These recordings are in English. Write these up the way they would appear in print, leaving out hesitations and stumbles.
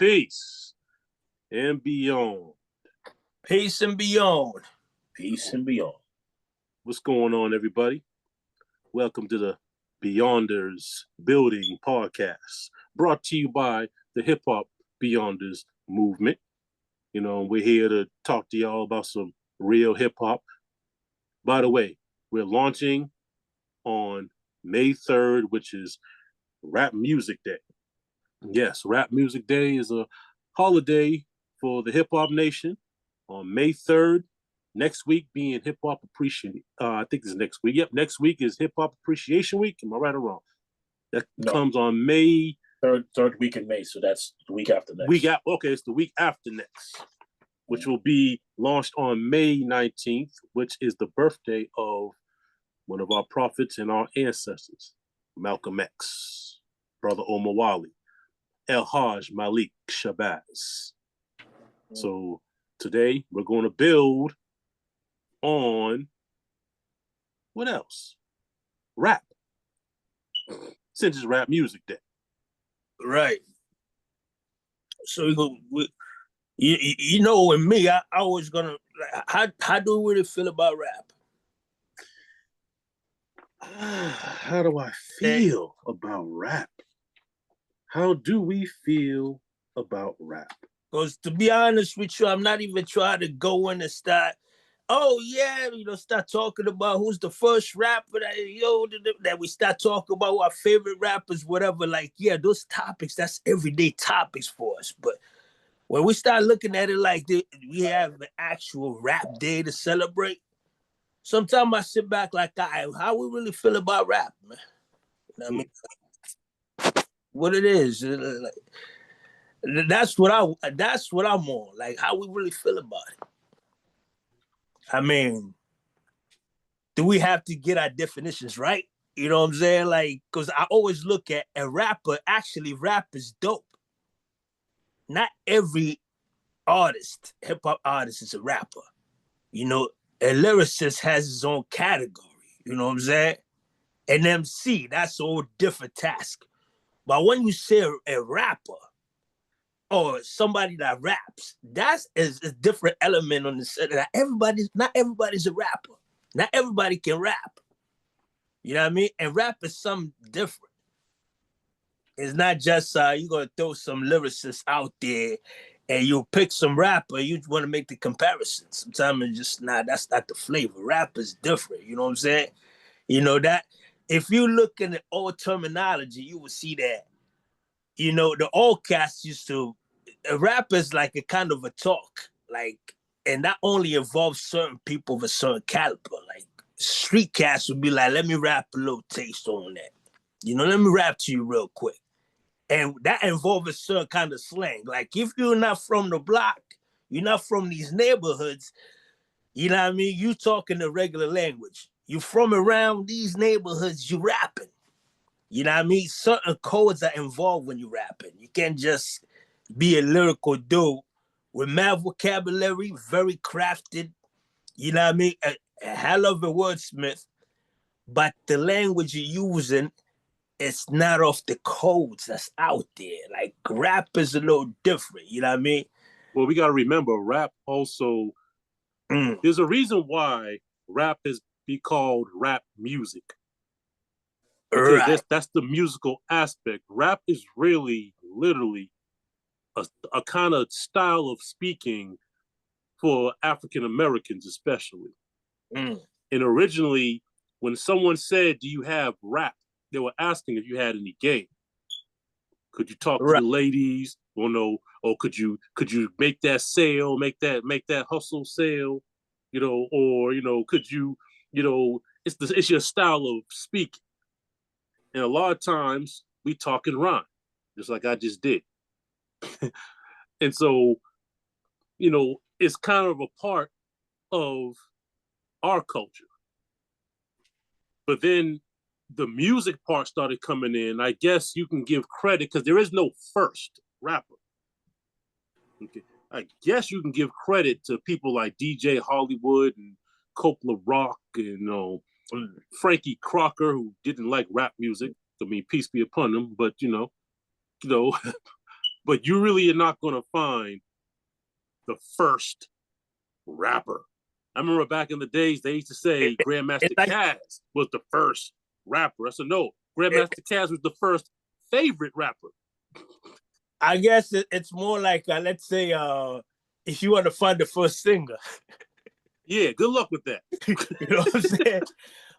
Peace and beyond. Peace and beyond. Peace and beyond. What's going on, everybody? Welcome to the Beyonderz Building podcast, brought to you by the hip hop Beyonderz movement. You know, we're here to talk to y'all about some real hip hop. By the way, we're launching on May 3rd, which is Rap Music Day. Yes, Rap Music Day is a holiday for the hip hop nation on May 3rd. Next week being Hip Hop Appreciation. I think this is next week. Yep, next week is Hip Hop Appreciation Week. Am I right or wrong? That comes on May third week in May, so that's the week after next. Okay, it's the week after next, which will be launched on May 19th, which is the birthday of one of our prophets and our ancestors, Malcolm X, Brother Omar Wali, El Hajj Malik Shabazz. So today we're going to build on what else? Rap. Since it's Rap Music Day. Right. So you know, with me, I always gonna how do we really feel about rap? How do I feel about rap? How do we feel about rap? Because to be honest with you, I'm not even trying to go in and start, start talking about who's the first rapper that we start talking about our favorite rappers, whatever. Like, yeah, those topics, that's everyday topics for us. But when we start looking at it like we have an actual rap day to celebrate, sometimes I sit back like, how we really feel about rap, man? You know what I mean? What it is. That's what I'm on. Like, how we really feel about it. I mean, do we have to get our definitions right? You know what I'm saying? Like, because I always look at a rapper. Actually, rap is dope. Not every artist, hip hop artist, is a rapper. You know, a lyricist has his own category. You know what I'm saying? An MC, that's a whole different task. But when you say a rapper, or somebody that raps, that is a different element on the set. Not everybody's a rapper. Not everybody can rap. You know what I mean? And rap is something different. It's not just you're going to throw some lyricists out there and you'll pick some rapper, you want to make the comparison. Sometimes it's just that's not the flavor. Rap is different. You know what I'm saying? You know that if you look in the old terminology, you will see that, you know, the old cats used to, a rap is like a kind of a talk, like, and that only involves certain people of a certain caliber. Like street cats would be like, let me rap a little taste on that. You know, let me rap to you real quick. And that involves a certain kind of slang. Like if you're not from the block, you're not from these neighborhoods, you know what I mean? You talking the regular language. You from around these neighborhoods, you rapping. You know what I mean? Certain codes are involved when you rapping. You can't just be a lyrical dude with mad vocabulary, very crafted, you know what I mean? A hell of a wordsmith, but the language you're using, it's not off the codes that's out there. Like rap is a little different, you know what I mean? Well, we got to remember rap also, there's a reason why rap is be called rap music. Because that's the musical aspect. Rap is really, literally, a kind of style of speaking for African Americans, especially. And originally, when someone said, "Do you have rap?" they were asking if you had any game. Could you talk to the ladies? Or no? Or could you make that sale, make that hustle sale? You know, or you know, could you, you know, it's your style of speaking. And a lot of times we talk and rhyme, just like I just did. And so, you know, it's kind of a part of our culture. But then the music part started coming in. I guess you can give credit because there is no first rapper. Okay. I guess you can give credit to people like DJ Hollywood and Coppola Rock and, you know, Frankie Crocker, who didn't like rap music. I mean, peace be upon him, but you know, but you really are not going to find the first rapper. I remember back in the days, they used to say Grandmaster Caz was the first rapper. I said, no, Grandmaster Caz was the first favorite rapper. I guess it's more like, let's say, if you want to find the first singer. Yeah, good luck with that. You know what I'm saying?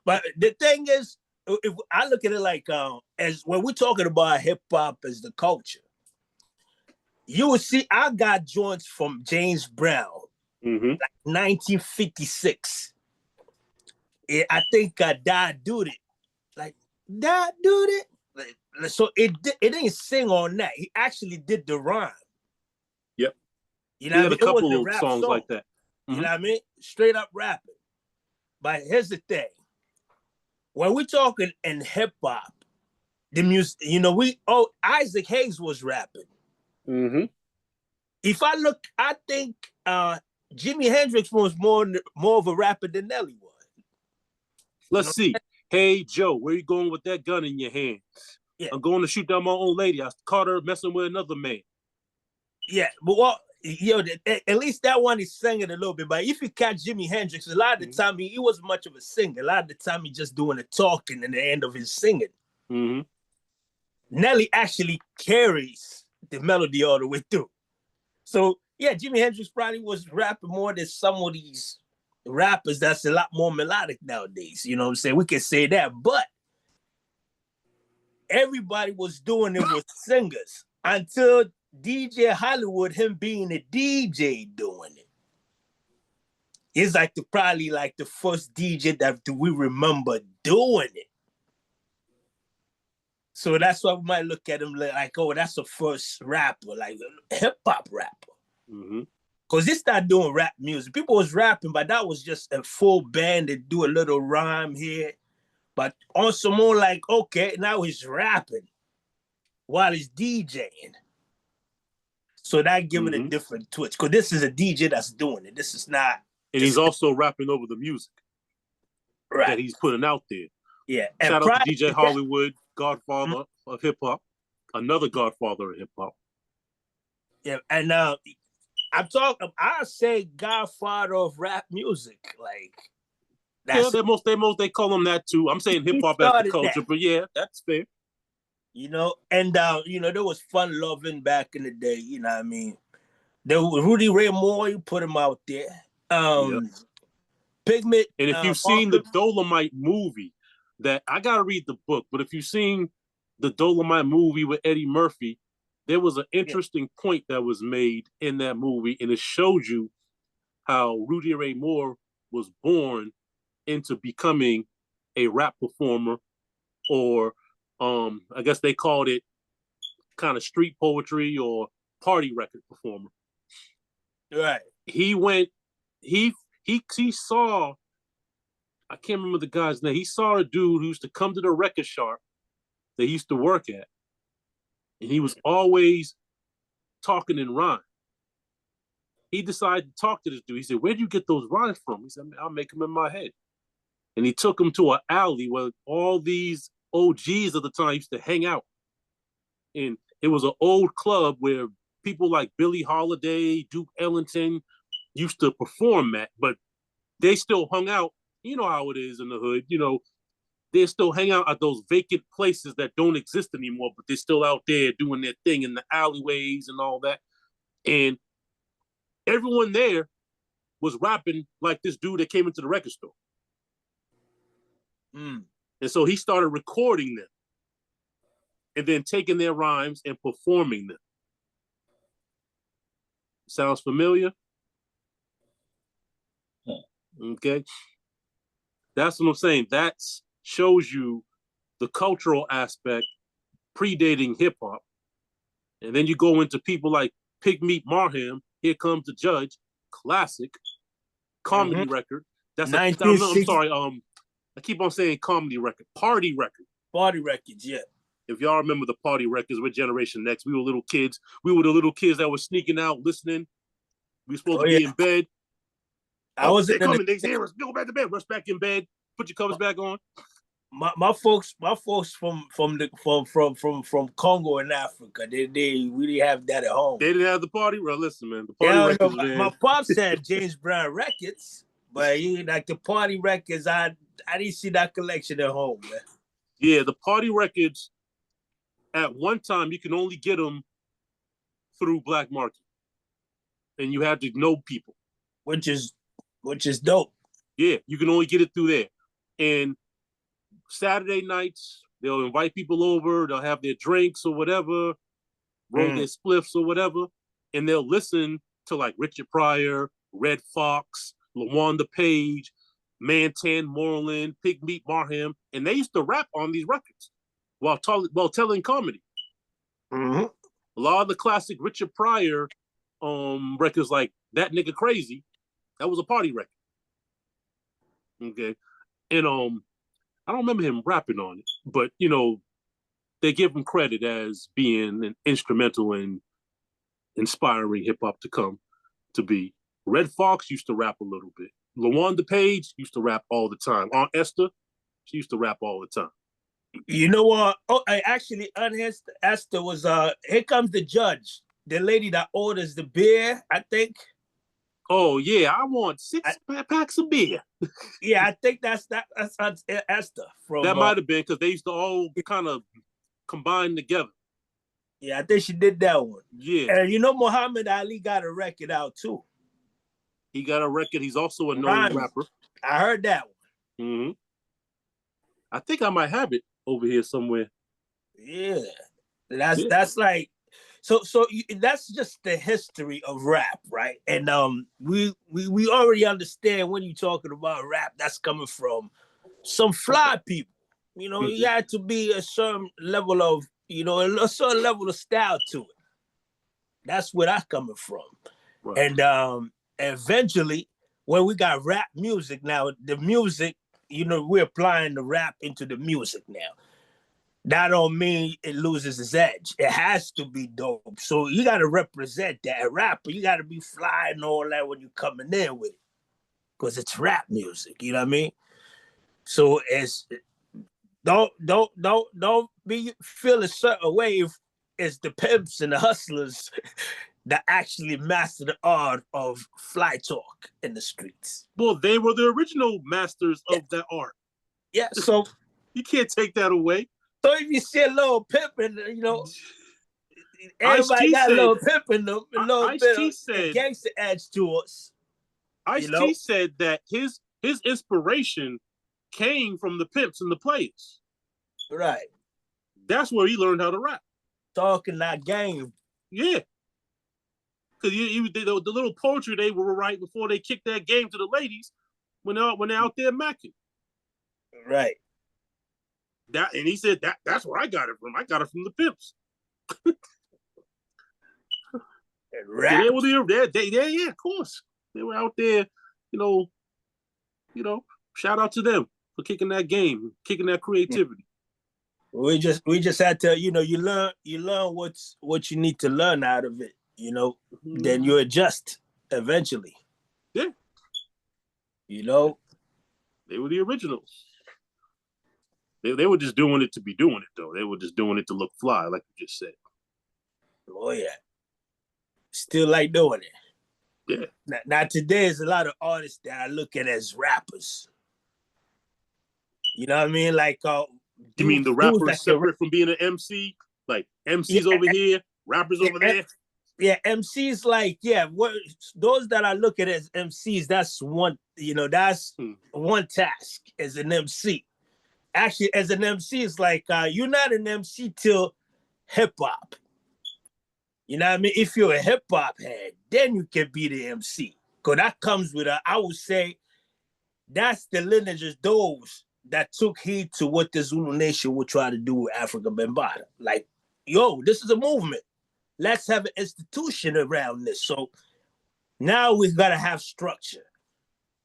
But the thing is, if I look at it like, as when we're talking about hip hop as the culture, you will see I got joints from James Brown, like 1956. I think Da Dude It. Like, Da Dude It. So it didn't sing on that. He actually did the rhyme. Yep. You know, he had a couple of songs like that. You know what I mean? Straight up rapping. But here's the thing: when we're talking in hip hop, the music, you know, Isaac Hayes was rapping. If I look, I think Jimi Hendrix was more of a rapper than Nelly was. Let's see. Hey Joe, where you going with that gun in your hand? Yeah. I'm going to shoot down my old lady. I caught her messing with another man. Yeah, but at least that one is singing a little bit. But if you catch Jimi Hendrix, a lot of the time he wasn't much of a singer. A lot of the time he just doing the talking and the end of his singing. Nelly actually carries the melody all the way through. So yeah, Jimi Hendrix probably was rapping more than some of these rappers that's a lot more melodic nowadays. You know what I'm saying? We can say that, but everybody was doing it with singers until DJ Hollywood, him being a DJ doing it. It's like probably like the first DJ that we remember doing it. So that's why we might look at him like, oh, that's the first rapper, like a hip hop rapper. Because they started doing rap music. People was rapping, but that was just a full band that do a little rhyme here. But also more like, okay, now he's rapping while he's DJing. So that give it a different twitch. Because this is a DJ that's doing it. This is not. And he's also rapping over the music that he's putting out there. Yeah. Shout out to DJ Hollywood, godfather of hip-hop. Another godfather of hip-hop. Yeah, and I say godfather of rap music. Like, that's they call him that too. I'm saying hip hop as the culture, but yeah, that's fair. You know, and you know, there was fun loving back in the day, you know what I mean? There was Rudy Ray Moore, you put him out there. Pigment. And if you've seen the Dolomite movie, that I gotta read the book, but if you've seen the Dolomite movie with Eddie Murphy, there was an interesting point that was made in that movie, and it showed you how Rudy Ray Moore was born into becoming a rap performer, or I guess they called it kind of street poetry or party record performer. Right. He saw, I can't remember the guy's name. He saw a dude who used to come to the record shop that he used to work at. And he was always talking in rhyme. He decided to talk to this dude. He said, "Where'd you get those rhymes from?" He said, "I'll make them in my head." And he took him to an alley where all these OGs of the time used to hang out. And it was an old club where people like Billie Holiday, Duke Ellington used to perform at, but they still hung out. You know how it is in the hood. You know, they still hang out at those vacant places that don't exist anymore, but they're still out there doing their thing in the alleyways and all that. And everyone there was rapping like this dude that came into the record store. And so he started recording them and then taking their rhymes and performing them. Sounds familiar? Okay. That's what I'm saying. That shows you the cultural aspect predating hip hop. And then you go into people like Pigmeat Marham, Here Comes the Judge, classic comedy record. That's I'm sorry. I keep on saying comedy record, party record. Party records, yeah. If y'all remember the party records, we're Generation Next. We were little kids. We were the little kids that were sneaking out, listening. We were supposed to be in bed. I was coming. They hear us. Go back to bed. Rush back in bed. Put your covers back on. my folks from Congo and Africa, they really have that at home. They didn't have the party. Well, listen, man, the party records, man. My pops had James Brown records, but like the party records, I didn't see that collection at home, man. Yeah, the party records. At one time, you can only get them through Black Market, and you had to know people, which is dope. Yeah, you can only get it through there. And Saturday nights, they'll invite people over. They'll have their drinks or whatever, roll their spliffs or whatever, and they'll listen to like Richard Pryor, Red Fox, LaWanda Page, Mantan Moreland, Pig Meat Marham, and they used to rap on these records while telling comedy. Mm-hmm. A lot of the classic Richard Pryor records like That Nigga Crazy, that was a party record. Okay. And I don't remember him rapping on it, but you know, they give him credit as being an instrumental in inspiring hip hop to come to be. Red Fox used to rap a little bit. LaWanda Page used to rap all the time. Aunt Esther, she used to rap all the time. You know what? Actually, Aunt Esther was Here Comes the Judge, the lady that orders the beer, I think. Oh yeah, I want 6 packs of beer. Yeah, I think that's Esther from. That might have been because they used to all kind of combine together. Yeah, I think she did that one. Yeah, and you know, Muhammad Ali got a record out too. He got a record. He's also a known rapper. I heard that one. Mm-hmm. I think I might have it over here somewhere. Yeah, that's like. So that's just the history of rap, right? And we already understand when you're talking about rap, that's coming from some fly people. You know, you had to be a certain level of, you know, a certain level of style to it. That's where that's coming from. Right. And eventually, when we got rap music now, the music, you know, we're applying the rap into the music now. That don't mean it loses its edge. It has to be dope. So you got to represent that. A rapper, you got to be fly and all that when you're coming in with it, because it's rap music. You know what I mean? So it's don't be feel a certain way if it's the pimps and the hustlers that actually master the art of fly talk in the streets. Well, they were the original masters of that art. Yeah. So you can't take that away. So if you see a little pimp and, you know, everybody got a little pimp in them, a little bit of gangster edge to us. Ice-T said that his inspiration came from the pimps and the players. Right. That's where he learned how to rap. Talking that game. Yeah. Because the little poetry they were writing before they kicked that game to the ladies when they're out there macking. Right. And he said that's where I got it from. I got it from the pimps. Right. Yeah, of course. They were out there, you know, shout out to them for kicking that game, kicking that creativity. We just had to, you know, you learn what you need to learn out of it, you know, then you adjust eventually. Yeah. You know? They were the originals. They were just doing it to be doing it, though. They were just doing it to look fly, like you just said. Oh, yeah. Still like doing it. Yeah. Now today, there's a lot of artists that I look at as rappers. You know what I mean? Like, you mean the rappers separate from being an MC? Like, MCs over here, rappers over there? Yeah, MCs like, those that I look at as MCs, that's one, you know, that's one task as an MC. Actually, as an MC, it's like you're not an MC till hip hop. You know what I mean? If you're a hip hop head, then you can be the MC. Because that comes with I would say, that's the lineage of those that took heed to what the Zulu Nation would try to do with Africa Bambaataa. Like, yo, this is a movement. Let's have an institution around this. So now we've got to have structure.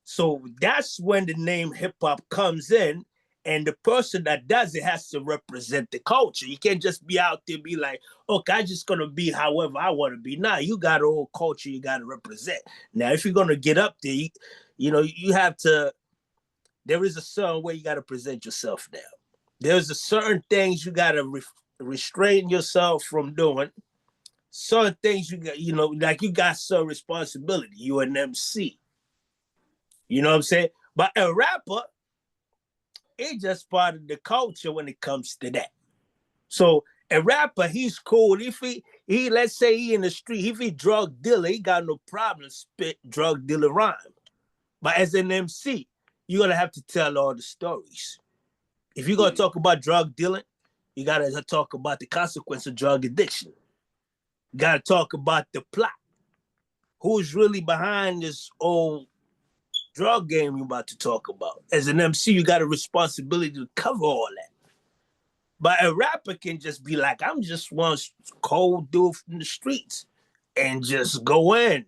So that's when the name hip hop comes in. And the person that does it has to represent the culture. You can't just be out there be like, okay, I'm just going to be however I want to be. Nah, you got a whole culture you got to represent. Now, if you're going to get up there, you know, you have to, there is a certain way you got to present yourself now. There's a certain things you gotta restrain yourself from doing. Certain things you got, like you got some responsibility. You an MC. You know what I'm saying? But a rapper, it's just part of the culture when it comes to that. So a rapper, he's cool. If he let's say he in the street, if he drug dealer, he got no problem spit drug dealer rhyme. But as an MC, you're gonna have to tell all the stories. If you're gonna talk about drug dealing, you gotta talk about the consequence of drug addiction. You gotta talk about the plot. Who's really behind this old drug game you're about to talk about? As an MC, you got a responsibility to cover all that. But a rapper can just be like, I'm just one cold dude from the streets and just go in.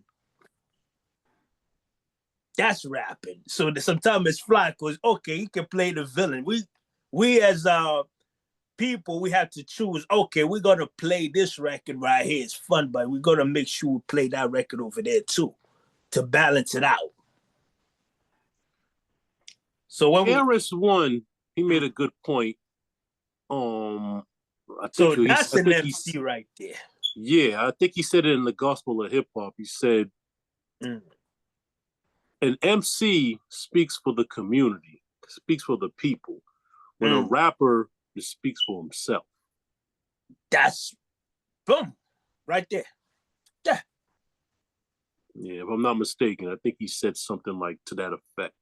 That's rapping. So sometimes it's fly because, okay, you can play the villain. We as people, we have to choose, okay, we're going to play this record right here. It's fun, but we're going to make sure we play that record over there too to balance it out. So when KRS-One, he made a good point. So that's an MC right there. Yeah, I think he said it in the Gospel of Hip Hop. He said, an MC speaks for the community, speaks for the people, when a rapper just speaks for himself. That's boom, right there. Yeah. Yeah, if I'm not mistaken, I think he said something like to that effect.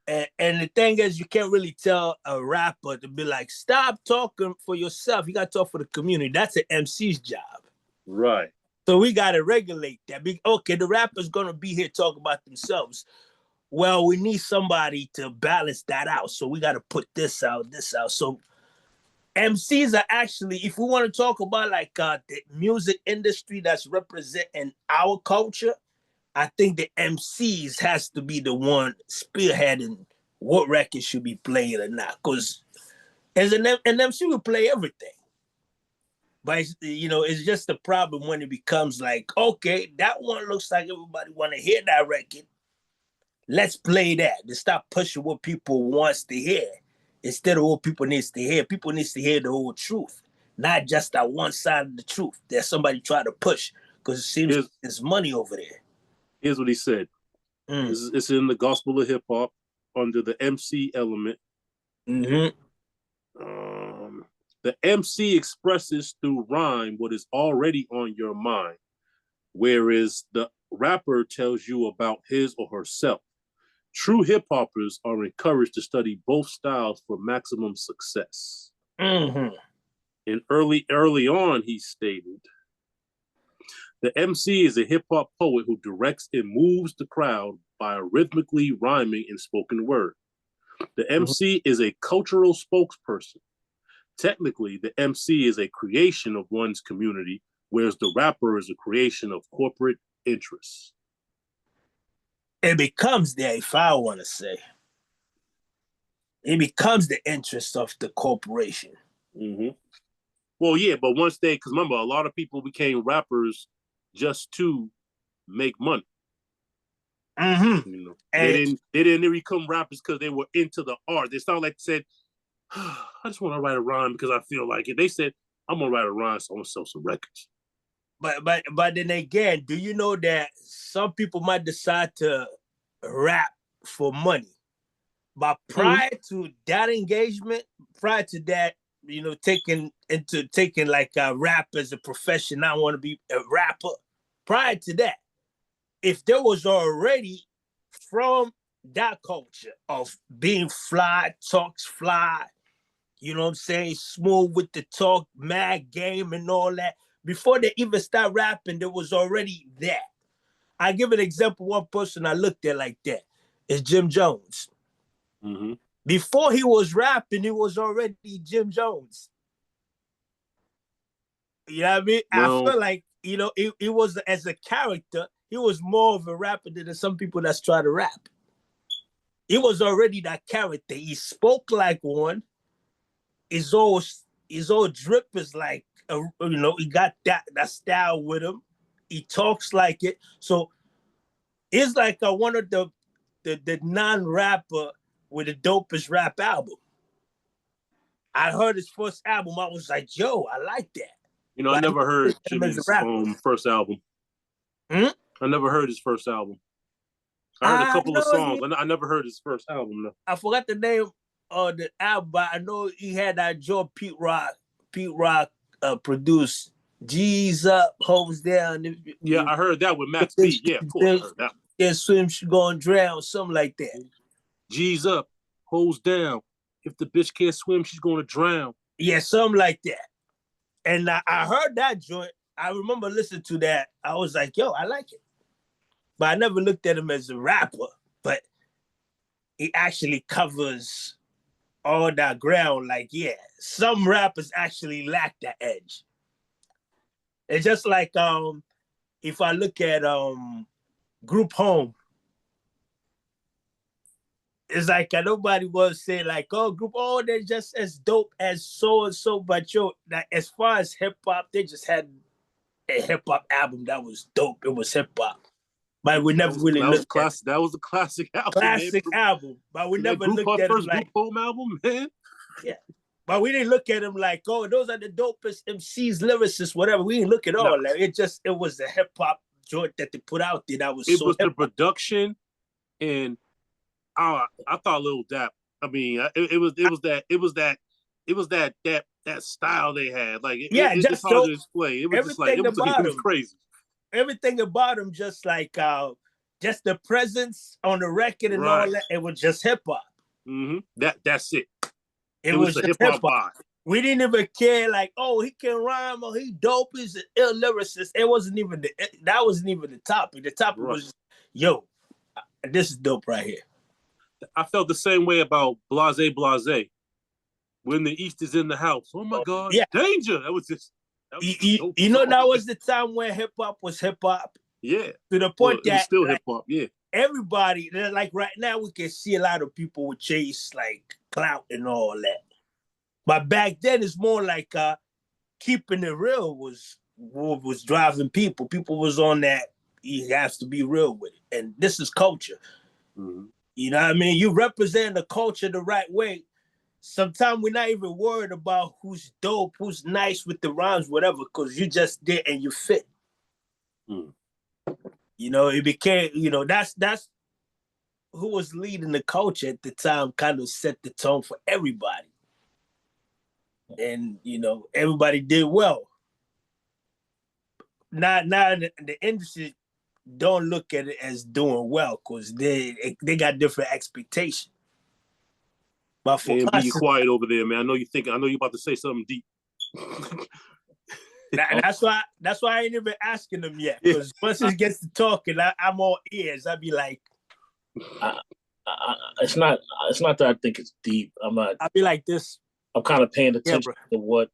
And the thing is, you can't really tell a rapper to be like, stop talking for yourself. You got to talk for the community. That's an MC's job. Right. So we got to regulate that. Okay, the rapper's going to be here talking about themselves. Well, we need somebody to balance that out. So we got to put this out. So MCs are actually, if we want to talk about like the music industry that's representing our culture, I think the MCs has to be the one spearheading what record should be playing or not. Because as an MC will play everything. But, it's just the problem when it becomes like, okay, that one looks like everybody want to hear that record. Let's play that. Let's stop pushing what people wants to hear instead of what people needs to hear. People needs to hear the whole truth, not just that one side of the truth that somebody try to push because it seems there's money over there. Here's what he said. It's in the Gospel of Hip Hop under the MC element. Mm-hmm. The MC expresses through rhyme what is already on your mind, whereas the rapper tells you about his or herself. True hip-hoppers are encouraged to study both styles for maximum success. Mm-hmm. And early on, he stated, the MC is a hip-hop poet who directs and moves the crowd by rhythmically rhyming in spoken word. The MC is a cultural spokesperson. Technically, the MC is a creation of one's community, whereas the rapper is a creation of corporate interests. It becomes there, if I want to say. It becomes the interest of the corporation. Mm-hmm. Well, yeah, but once because remember, a lot of people became rappers just to make money. Mm-hmm. They didn't become rappers because they were into the art. It's not like they said, I just want to write a rhyme because I feel like it. They said, I'm gonna write a rhyme so I'm gonna sell some records. But then again, do you know that some people might decide to rap for money? But prior to that engagement, prior to that, taking like a rap as a profession, I want to be a rapper. Prior to that, if there was already from that culture of being fly, talks fly, you know what I'm saying, smooth with the talk, mad game and all that, before they even start rapping, there was already that. I give an example, one person I looked at like that is Jim Jones. Mm-hmm. Before he was rapping, he was already Jim Jones. You know what I mean? Well, I feel like, he was, as a character, he was more of a rapper than some people that's trying to rap. He was already that character. He spoke like one. His old drip is like, he got that style with him. He talks like it. So it's like one of the non-rapper with the dopest rap album. I heard his first album. I was like, yo, I like that. You know, I never heard Jimmy's first album. I never heard his first album. I heard a couple of songs. I never heard his first album, though. I forgot the name of the album, but I know he had that Joe Pete Rock produced G's Up, Hoes Down. Yeah, I heard that with Max B. Yeah, of course I heard that. Yeah, swim, she gonna drown, something like that. G's up, hoes down. If the bitch can't swim, she's gonna drown. Yeah, something like that. And I heard that joint. I remember listening to that. I was like, yo, I like it. But I never looked at him as a rapper. But he actually covers all that ground. Like, yeah, some rappers actually lack that edge. It's just like if I look at Group Home, it's like nobody was saying like, oh, Group, oh, they're just as dope as so and so. But yo, like, as far as hip hop, they just had a hip hop album that was dope. It was hip hop, but we never really looked at it. That was a classic album. Classic album, but we never looked at it like Group Home album, man. Yeah, but we didn't look at them like, oh, those are the dopest MCs, lyricists, whatever. We didn't look at all. Like, it was the hip hop joint that they put out there that was. It was the production, and I thought Lil Dap. I mean, it was that style they had. Like, it's hard to explain. It was just like it was crazy. Everything about him, just like just the presence on the record and all that. It was just hip hop. Mm-hmm. That's it. It was a hip hop vibe. We didn't even care like, oh, he can rhyme or he dope. He's an ill lyricist. That wasn't even the topic. The topic was, yo, this is dope right here. I felt the same way about Blase Blase. When the East is in the house. Oh my God, danger. That was just that was the time when hip hop was hip hop. Yeah. To the point that still hip hop, yeah. Everybody, like right now, we can see a lot of people with chase like clout and all that. But back then, it's more like keeping it real was driving people. People was on that. You have to be real with it, and this is culture. Mm-hmm. You know what I mean? You represent the culture the right way. Sometimes we're not even worried about who's dope, who's nice with the rhymes, whatever, because you just did and you fit. Mm. You know, it became, that's who was leading the culture at the time, kind of set the tone for everybody. And, everybody did well. Now the industry don't look at it as doing well because they got different expectations. But for us, be quiet over there, man. I know you're about to say something deep. That's why I ain't even asking them yet. Because once he gets to talking, I'm all ears. I'd be like, it's not that I think it's deep. I'd be like this. I'm kind of paying attention to what,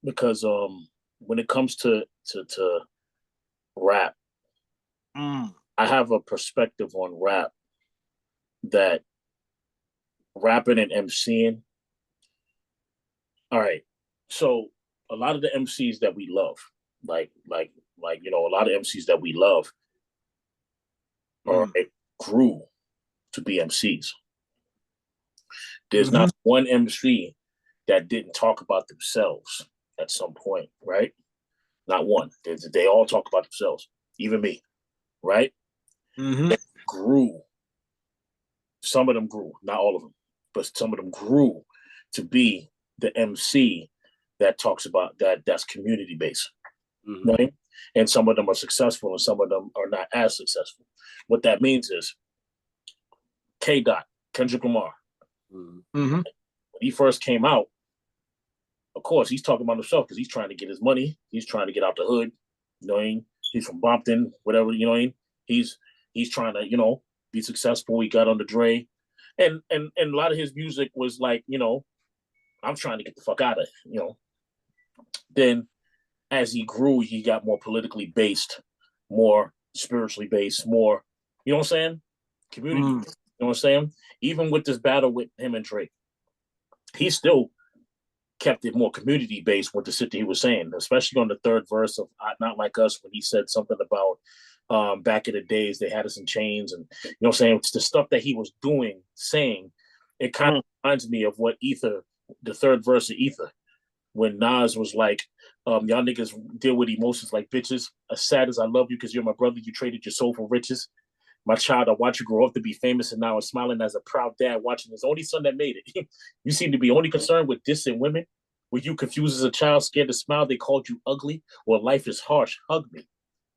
because when it comes to rap, I have a perspective on rap that rapping and MCing. All right, so a lot of the MCs that we love, like a lot of MCs that we love, grew to be MCs. There's not one MC that didn't talk about themselves at some point, right? Not one. They all talk about themselves, even me, right? Mm-hmm. They grew. Some of them grew, not all of them, but some of them grew to be the MC that talks about that's community based, right? And some of them are successful, and some of them are not as successful. What that means is, Kendrick Lamar, when he first came out, of course, he's talking about himself because he's trying to get his money. He's trying to get out the hood. You know what I mean? He's from Bompton, whatever. You know what I mean? He's trying to be successful. He got on the Dre, and a lot of his music was like, I'm trying to get the fuck out of it. Then as he grew, he got more politically based, more spiritually based, more, you know what I'm saying? Community. You know what I'm saying? Even with this battle with him and Drake, he still kept it more community based with the shit that he was saying, especially on the third verse of Not Like Us, when he said something about back in the days they had us in chains, and you know what I'm saying? It's the stuff that he was saying, it kind of reminds me of what Ether the third verse of Ether, when Nas was like, y'all niggas deal with emotions like bitches. As sad as I love you because you're my brother, you traded your soul for riches. My child, I watch you grow up to be famous, and now I'm smiling as a proud dad watching his only son that made it. You seem to be only concerned with dissing women. Were you confused as a child, scared to smile? They called you ugly? Well, life is harsh. Hug me.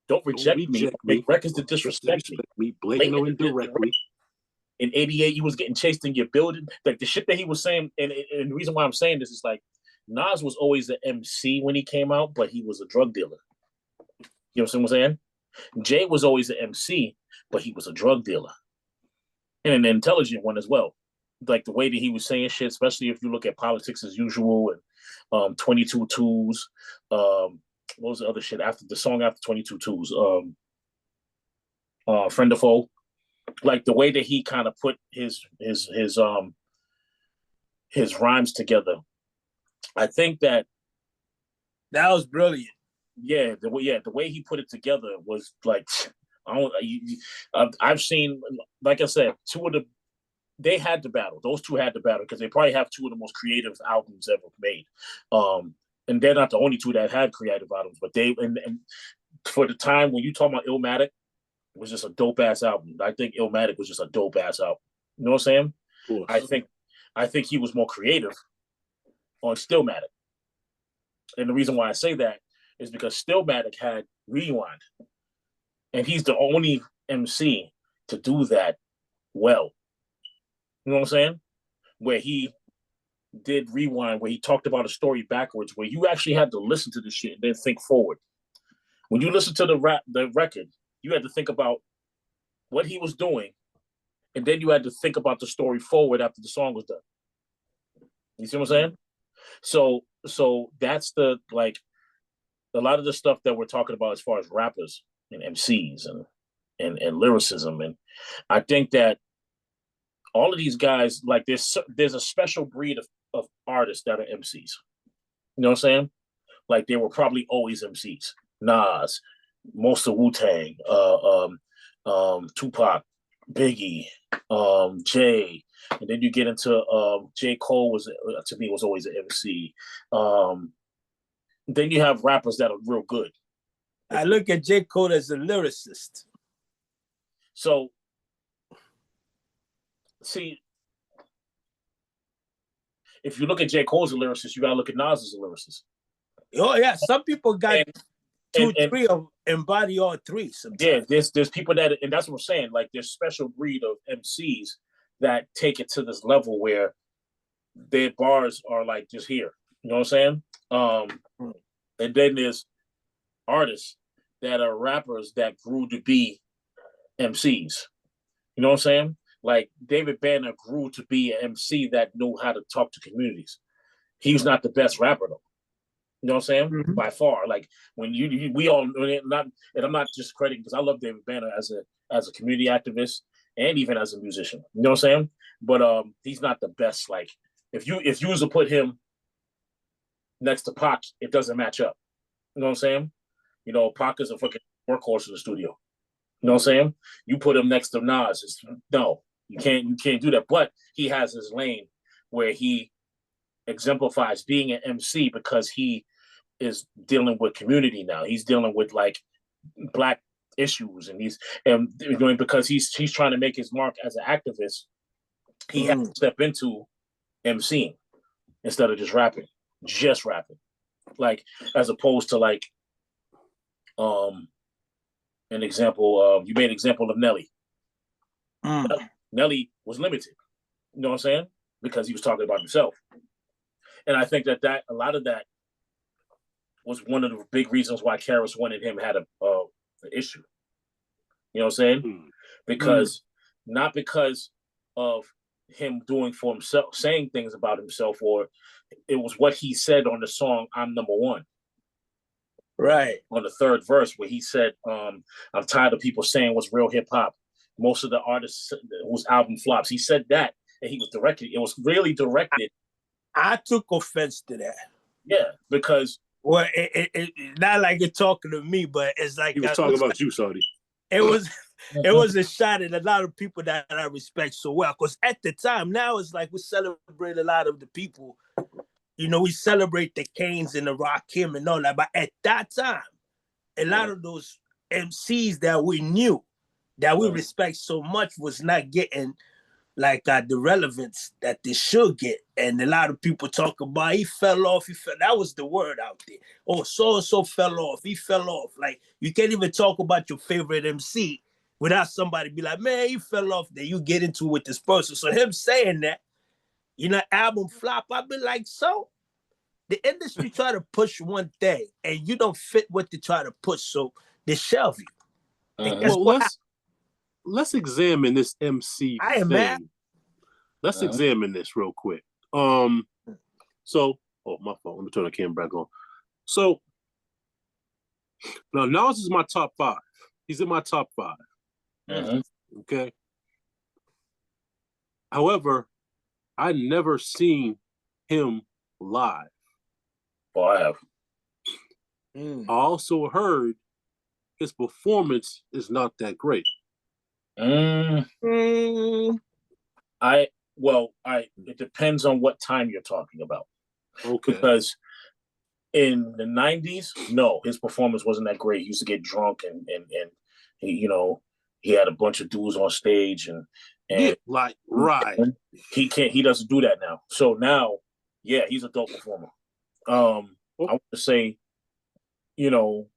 Don't reject me. Make records to disrespect me. Blatant or indirectly. In 88, you was getting chased in your building. Like the shit that he was saying, and the reason why I'm saying this is like, Nas was always an MC when he came out, but he was a drug dealer. You know what I'm saying? Jay was always an MC, but he was a drug dealer. And an intelligent one as well. Like the way that he was saying shit, especially if you look at Politics as Usual and 22 Twos. What was the other shit after the song after 22 Twos? Friend of Foe. Like the way that he kind of put his rhymes together. I think that was brilliant. Yeah, the way he put it together was like, I've seen, like I said, they had to battle. Those two had to battle because they probably have two of the most creative albums ever made. And they're not the only two that had creative albums, but and for the time when you talk about Illmatic, it was just a dope ass album. I think Illmatic was just a dope ass album. You know what I'm saying? I think he was more creative on Stillmatic. And the reason why I say that is because Stillmatic had Rewind. And he's the only MC to do that well. You know what I'm saying? Where he did Rewind, where he talked about a story backwards, where you actually had to listen to the shit and then think forward. When you listen to the record, you had to think about what he was doing, and then you had to think about the story forward after the song was done. You see what I'm saying? So that's the, like, a lot of the stuff that we're talking about as far as rappers and MCs and lyricism. And I think that all of these guys, like there's a special breed of artists that are MCs. You know what I'm saying? Like they were probably always MCs. Nas, most of Wu-Tang, Tupac, Biggie, Jay, and then you get into J. Cole was always an MC. Then you have rappers that are real good. I look at J. Cole as a lyricist. So, see, if you look at J. Cole as a lyricist, you gotta look at Nas as a lyricist. Oh yeah, some people got three of embody all three. Sometimes. Yeah, there's people that, and that's what I'm saying. Like there's special breed of MCs that take it to this level where their bars are like just here. You know what I'm saying? And then there's artists that are rappers that grew to be MCs. You know what I'm saying? Like David Banner grew to be an MC that knew how to talk to communities. He's not the best rapper though. You know what I'm saying? Mm-hmm. By far. Like when we all not, and I'm not just crediting because I love David Banner as a community activist and even as a musician. You know what I'm saying? But he's not the best. Like if you was to put him next to Pac, it doesn't match up. You know what I'm saying? You know, Pac is a fucking workhorse in the studio. You know what I'm saying? You put him next to Nas, no, you can't do that. But he has his lane where he exemplifies being an MC because he is dealing with community now. He's dealing with like Black issues, and because he's trying to make his mark as an activist. He has to step into MCing instead of just rapping, like as opposed to like an example. You made an example of Nelly. Nelly was limited. You know what I'm saying? Because he was talking about himself. And I think that a lot of that was one of the big reasons why KRS-One and him had an issue. You know what I'm saying? Because not because of him doing for himself, saying things about himself, or it was what he said on the song "I'm Number One." Right. On the third verse, where he said, "I'm tired of people saying what's real hip hop. Most of the artists whose album flops." He said that, and he was directed. It was really directed. I took offense to that. Yeah, because it not like you're talking to me, but it's like he was talking about you, Saudi. It was It was a shot at a lot of people that I respect so well. Because at the time, now it's like we celebrate a lot of the people. You know, we celebrate the Kanes and the Rakim and all that. But at that time, a lot of those MCs that we knew, that we respect so much, was not getting like the relevance that they should get. And a lot of people talk about he fell off. That was the word out there. Oh, so-and-so fell off. He fell off. Like, you can't even talk about your favorite MC without somebody be like, man, he fell off. Then you get into it with this person. So him saying that, you know, album flop, I've been like, so the industry try to push one thing and you don't fit what they try to push. So they shelve you. Well, let's examine this MC thing. Man. Let's examine this real quick. So, my fault. Let me turn the camera back on. So, now Nas is my top 5. He's in my top 5. Okay. However, I never seen him live. Oh, I have. I also heard his performance is not that great. It depends on what time you're talking about. Okay. Because in the 90s, no, his performance wasn't that great. He used to get drunk and he, you know, he had a bunch of dudes on stage and yeah, like right. He doesn't do that now. So now, yeah, he's a dope performer. I want to say, you know,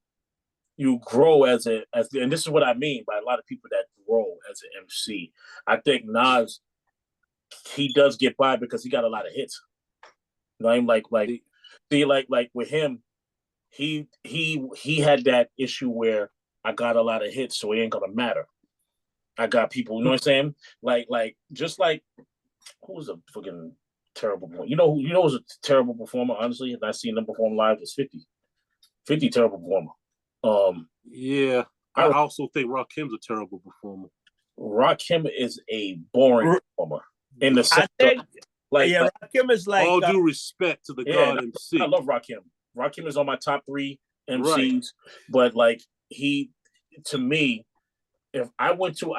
you grow and this is what I mean by a lot of people that grow as an MC. I think Nas, he does get by because he got a lot of hits. You know, I'm like with him, he had that issue where I got a lot of hits, so it ain't gonna matter. I got people, you know what I'm saying? Like just like who was a fucking terrible performer? You know who's a terrible performer, honestly, and I seen them perform live was 50. 50 terrible performer. Yeah. I also think Rakim's a terrible performer. Rakim is a boring performer. In the sense Rakim is like all due respect to the God MC. I love Rakim. Rakim is on my top 3 MCs, but like to me, if I went to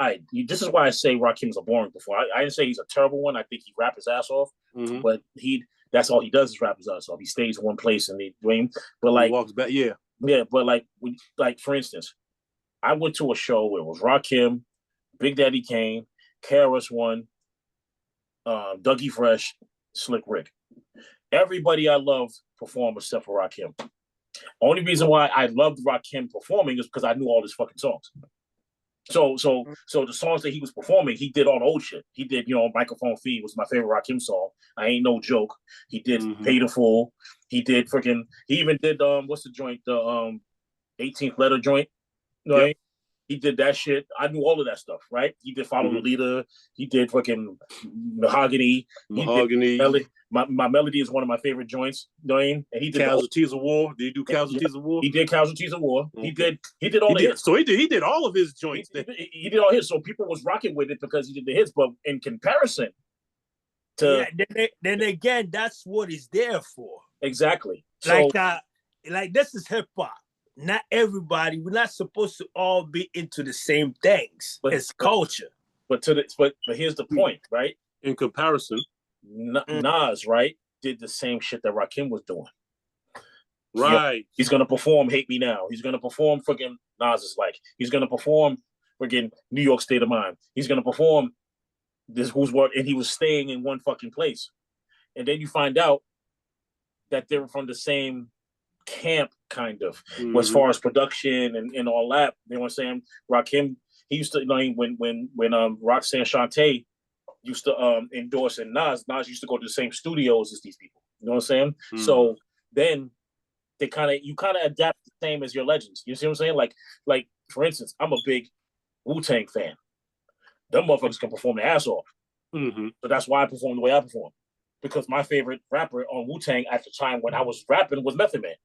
this is why I say Rakim's a boring performer. I didn't say he's a terrible one. I think he rap his ass off, but that's all he does is rap his ass off. He stays in one place and he walks back. Yeah, but like for instance, I went to a show where it was Rakim, Big Daddy Kane, KRS-One, Dougie Fresh, Slick Rick. Everybody I loved performed except for Rakim. Only reason why I loved Rakim performing is because I knew all his fucking songs. So the songs that he was performing, he did all the old shit. He did, Microphone Feed was my favorite Rakim song. I Ain't No Joke. He did Pay the Fool. He did he even did what's the joint? The 18th Letter joint. Right? He did that shit. I knew all of that stuff, right? He did Follow the Leader. He did fucking Mahogany. My Melody is one of my favorite joints. And he did Casualties of War. Did he do Casualties of War? He did Casualties of War. He did all the hits. So he did all of his joints. He did all his. So people was rocking with it because he did the hits. But in comparison to then again, that's what he's there for. Exactly. Like this is hip hop. Not everybody. We're not supposed to all be into the same things. It's culture. But here's the point, right? In comparison, Nas, right, did the same shit that Rakim was doing. Right. He's gonna perform Hate Me Now. He's gonna perform freaking Nas is like. He's gonna perform freaking New York State of Mind. He's gonna perform this Who's What, and he was staying in one fucking place. And then you find out that they're from the same camp, kind of, as far as production and all that. You know what I'm saying? Rakim, he used to, when Roxanne Shante used to endorse and Nas used to go to the same studios as these people. You know what I'm saying? So then you kind of adapt the same as your legends. You see what I'm saying? Like for instance, I'm a big Wu-Tang fan. Them motherfuckers can perform their ass off. So that's why I perform the way I perform. Because my favorite rapper on Wu-Tang at the time when I was rapping was Method Man.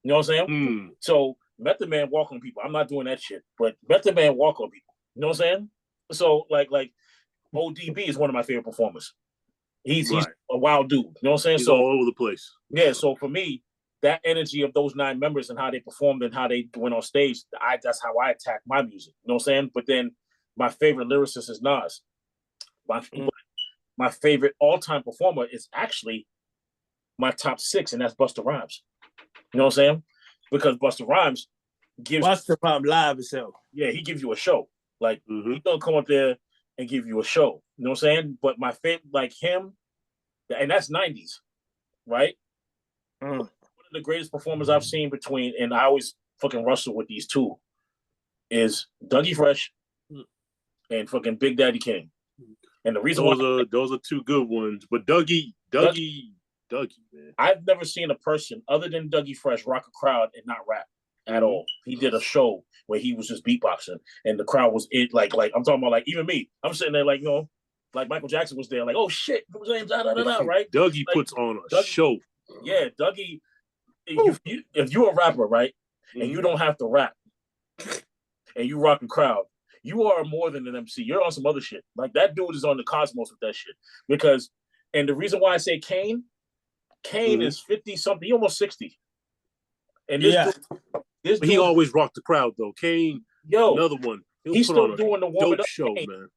You know what I'm saying? So Method Man walk on people. I'm not doing that shit, but Method Man walk on people. You know what I'm saying? So like ODB is one of my favorite performers. He's a wild dude. You know what I'm saying? He's all over the place. Yeah. So for me, that energy of those 9 members and how they performed and how they went on stage, that's how I attack my music. You know what I'm saying? But then my favorite lyricist is Nas. My favorite all-time performer is actually my top 6, and that's Busta Rhymes. You know what I'm saying? Because Busta Rhymes gives Busta Rhymes live himself. Yeah, he gives you a show. Like he don't come up there and give you a show. You know what I'm saying? But my favorite, like him, and that's 90s, right? One of the greatest performers I've seen between, and I always fucking wrestle with these two, is Dougie Fresh and fucking Big Daddy Kane. And the reason those are two good ones. But Dougie, man. I've never seen a person other than Dougie Fresh rock a crowd and not rap at all. He did a show where he was just beatboxing and the crowd was like I'm talking about, like, even me. I'm sitting there like, you know, like Michael Jackson was there, like, oh shit, right? Dougie like, puts on a show. Yeah, Dougie. If you're a rapper, right, and you don't have to rap, and you rock a crowd, you are more than an MC. You're on some other shit. Like, that dude is on the cosmos with that shit. Because, and the reason why I say Kane is 50 something, he almost 60. And but he always rocked the crowd though. Kane, another one. He's still doing the warming up show, Kane. man.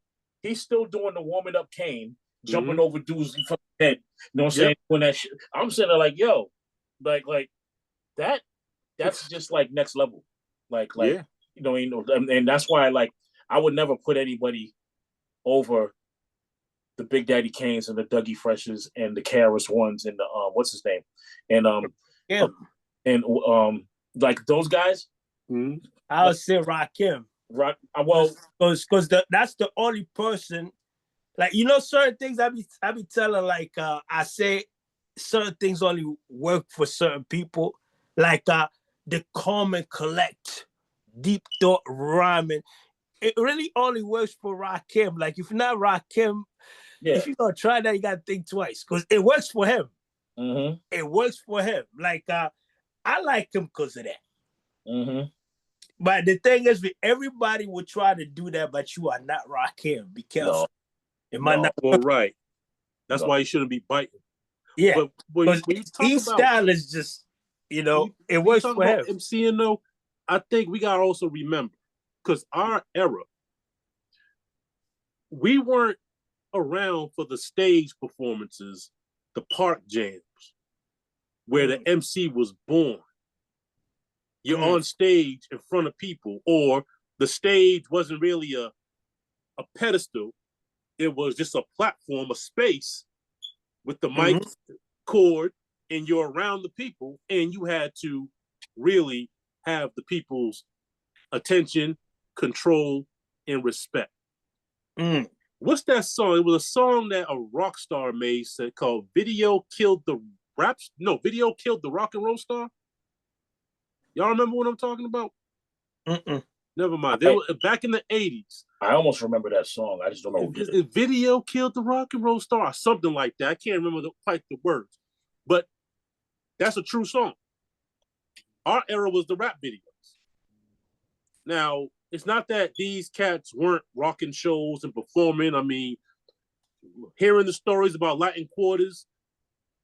He's still doing the warming up Kane, jumping over dudes' fucking head. You know what I'm saying? When that shit, I'm sitting there like, yo, like that's just like next level. Like you know, and that's why I would never put anybody over the Big Daddy Kanes and the Dougie Freshes and the KRS Ones and the what's his name, and like those guys. I would say Rakim. Because that's the only person. Like, you know, certain things I be telling, like I say certain things only work for certain people. Like the calm and collect, deep thought rhyming. It really only works for Rakim. Like, if you're not Rakim, if you're gonna try that, you gotta think twice. Because it works for him. It works for him. Like I like him because of that. But the thing is, everybody will try to do that, but you are not Rakim. Be careful. It might not work. Right. That's why you shouldn't be biting. Yeah. But when you style is just, you know, it works for him. MCing though, I think we gotta also remember, because our era, we weren't around for the stage performances, the park jams, where the MC was born. You're on stage in front of people, or the stage wasn't really a pedestal. It was just a platform, a space with the mic cord, and you're around the people, and you had to really have the people's attention, control, and respect. What's that song? It was a song that a rock star made called Video Killed the Rock and Roll Star. Y'all remember what I'm talking about? Never mind. They were back in the 80s. I almost remember that song. I just don't know who did it. Video Killed the Rock and Roll Star, something like that. I can't remember quite the words, but that's a true song. Our era was the rap videos. Now, it's not that these cats weren't rocking shows and performing. I mean, hearing the stories about Latin Quarters,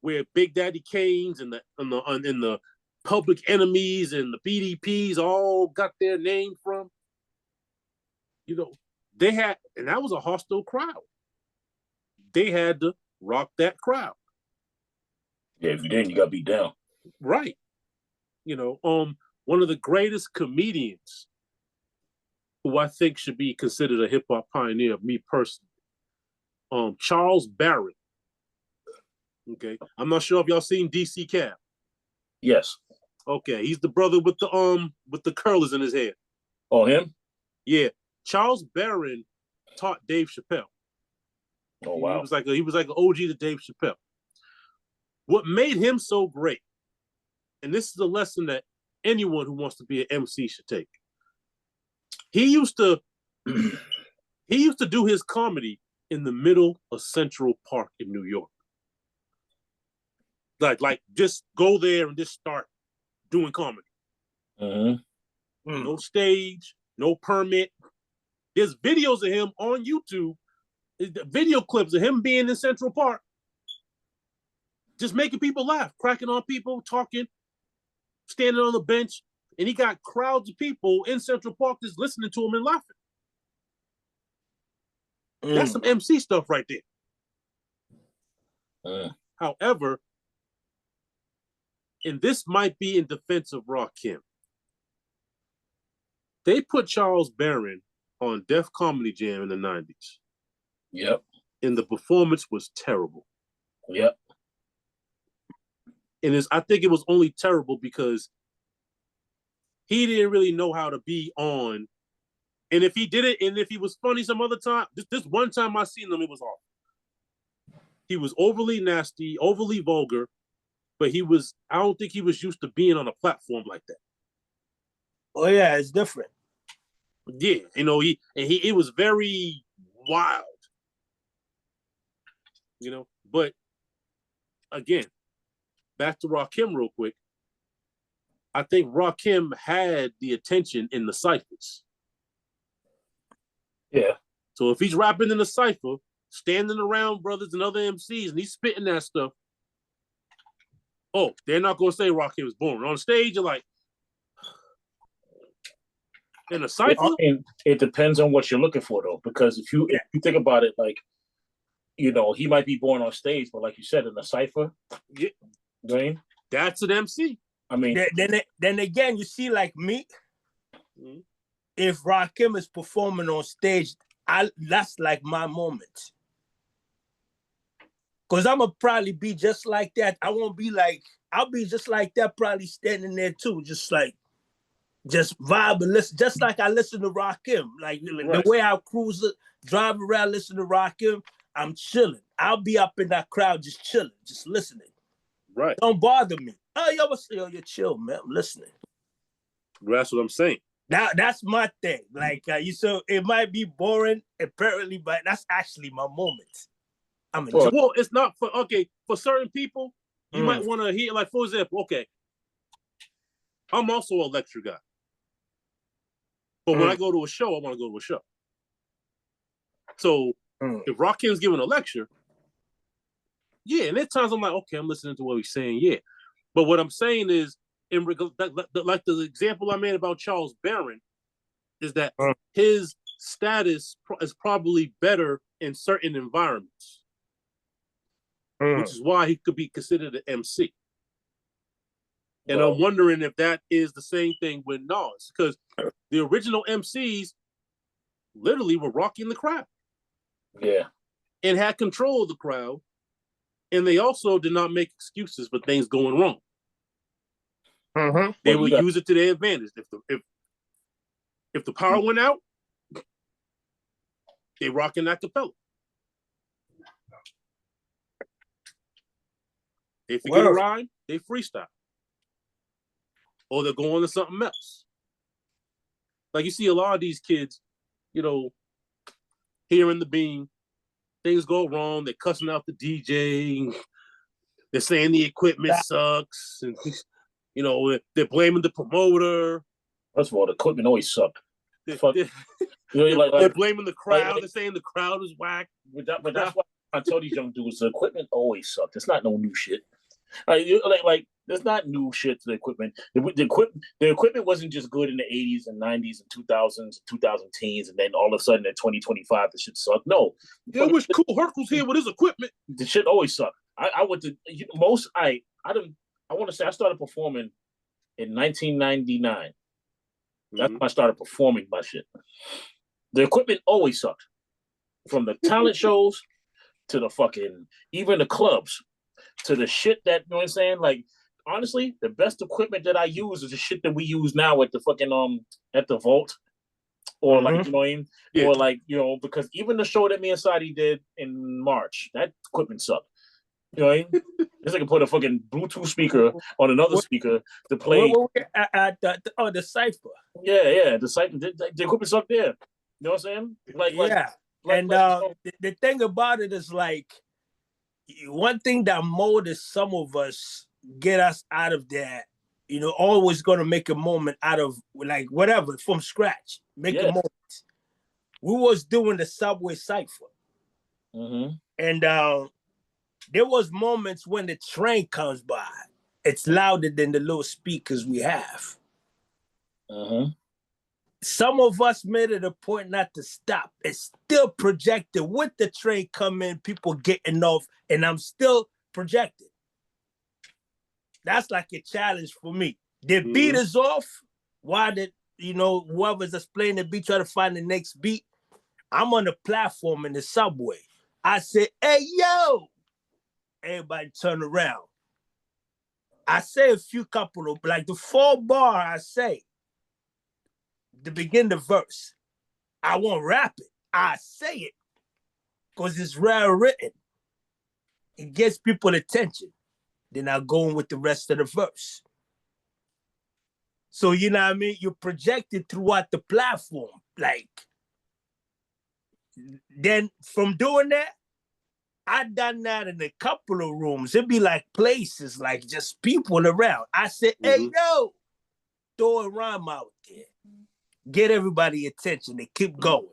where Big Daddy Kane's and the Public Enemies and the BDPs all got their name from. You know, they had, and that was a hostile crowd. They had to rock that crowd. Yeah, if you didn't, you got beat down. Right. You know, one of the greatest comedians who I think should be considered a hip hop pioneer, me personally, Charles Barron. Okay, I'm not sure if y'all seen DC Cab. Yes. Okay, he's the brother with the curlers in his head. Oh, him? Yeah. Charles Barron taught Dave Chappelle. Oh, wow. He was like an OG to Dave Chappelle. What made him so great, and this is a lesson that anyone who wants to be an MC should take. He used to do his comedy in the middle of Central Park in New York. Like just go there and just start doing comedy. No stage, no permit. There's videos of him on YouTube, video clips of him being in Central Park, just making people laugh, cracking on people, talking, standing on the bench, and he got crowds of people in Central Park just listening to him and laughing. That's some MC stuff right there. However, and this might be in defense of Rakim, they put Charles Barron on Def Comedy Jam in the 90s. Yep. And the performance was terrible. Yep. And I think it was only terrible because he didn't really know how to be on. And if he did it, and if he was funny some other time, this one time I seen him, it was awful. He was overly nasty, overly vulgar, but I don't think he was used to being on a platform like that. Oh yeah, it's different. Yeah, it was very wild. But again, back to Rakim real quick. I think Rakim had the attention in the ciphers. Yeah. So if he's rapping in the cipher, standing around brothers and other MCs, and he's spitting that stuff, they're not going to say Rakim was born. On stage, you're like, in a cipher? It depends on what you're looking for, though, because if you think about it, like, he might be born on stage, but like you said, in a cipher, that's an MC. I mean, then again, you see, like me, if Rakim is performing on stage, that's like my moment. Because I'm going to probably be just like that. I'll be just like that, probably standing there too, just vibe and listen, just like I listen to Rakim. Like the way I cruise, drive around, listen to Rakim, I'm chilling. I'll be up in that crowd just chilling, just listening. Right. Don't bother me. You're chill, man. I'm listening. That's what I'm saying. That's my thing. Like, it might be boring, apparently, but that's actually my moment. Well, it's not for certain people, you might want to hear, like, for example, I'm also a lecture guy. But when I go to a show, I want to go to a show. So if Rakim's giving a lecture, and at times I'm like, okay, I'm listening to what he's saying, But what I'm saying is, like the example I made about Charles Barron, is that his status is probably better in certain environments. Which is why he could be considered an MC. And I'm wondering if that is the same thing with Nas, because the original MCs literally were rocking the crowd. Yeah. And had control of the crowd. And they also did not make excuses for things going wrong. They would use it to their advantage. If the power went out, they rocking a cappella. They forget a rhyme, they freestyle. Or they're going to something else. Like you see a lot of these kids, here in the Beam, things go wrong, they're cussing out the DJ, they're saying the equipment sucks, and they're blaming the promoter. First of all, the equipment always sucked. They're blaming the crowd, they're saying the crowd is whack. But that's why I tell these young dudes, the equipment always sucked. It's not no new shit. Like there's not new shit to the equipment. The equipment wasn't just good in the 80s and 90s and 2000s, 2010s, and then all of a sudden in 2025 the shit sucked. No, I wish Cool Herc was here with his equipment. The shit always sucked. I went to I want to say I started performing in 1999. That's when I started performing my shit. The equipment always sucked, from the talent shows to the fucking even the clubs. To the shit that, you know what I'm saying? Like, honestly, the best equipment that I use is the shit that we use now at the fucking, at the Vault. Or like, you know what I mean? Yeah. Or like, because even the show that me and Sadi did in March, that equipment sucked. You know what I mean? It's like I put a fucking Bluetooth speaker on another speaker to play. The Cypher. Yeah, the Cypher. The equipment sucked there. You know what I'm saying? The thing about it is, like, one thing that molded some of us, get us out of that, always going to make a moment out of, like, whatever, from scratch. Make a moment. We was doing the Subway Cypher. And there was moments when the train comes by. It's louder than the little speakers we have. some of us made it a point not to stop. It's still projected with the train coming, people getting off, and I'm still projected. That's like a challenge for me. The beat is off. Why did, whoever's just playing the beat try to find the next beat? I'm on the platform in the subway. I said, hey, yo. Everybody turn around. I say a few couple of, like the 4 bar I say, to begin the verse. I won't rap it. I say it because it's well written. It gets people attention. Then I go in with the rest of the verse. So, you know what I mean? You're projected throughout the platform. Like, then from doing that, I done that in a couple of rooms. It'd be like places, like just people around. I said, hey, yo, throw a rhyme out there. Get everybody attention. They keep going.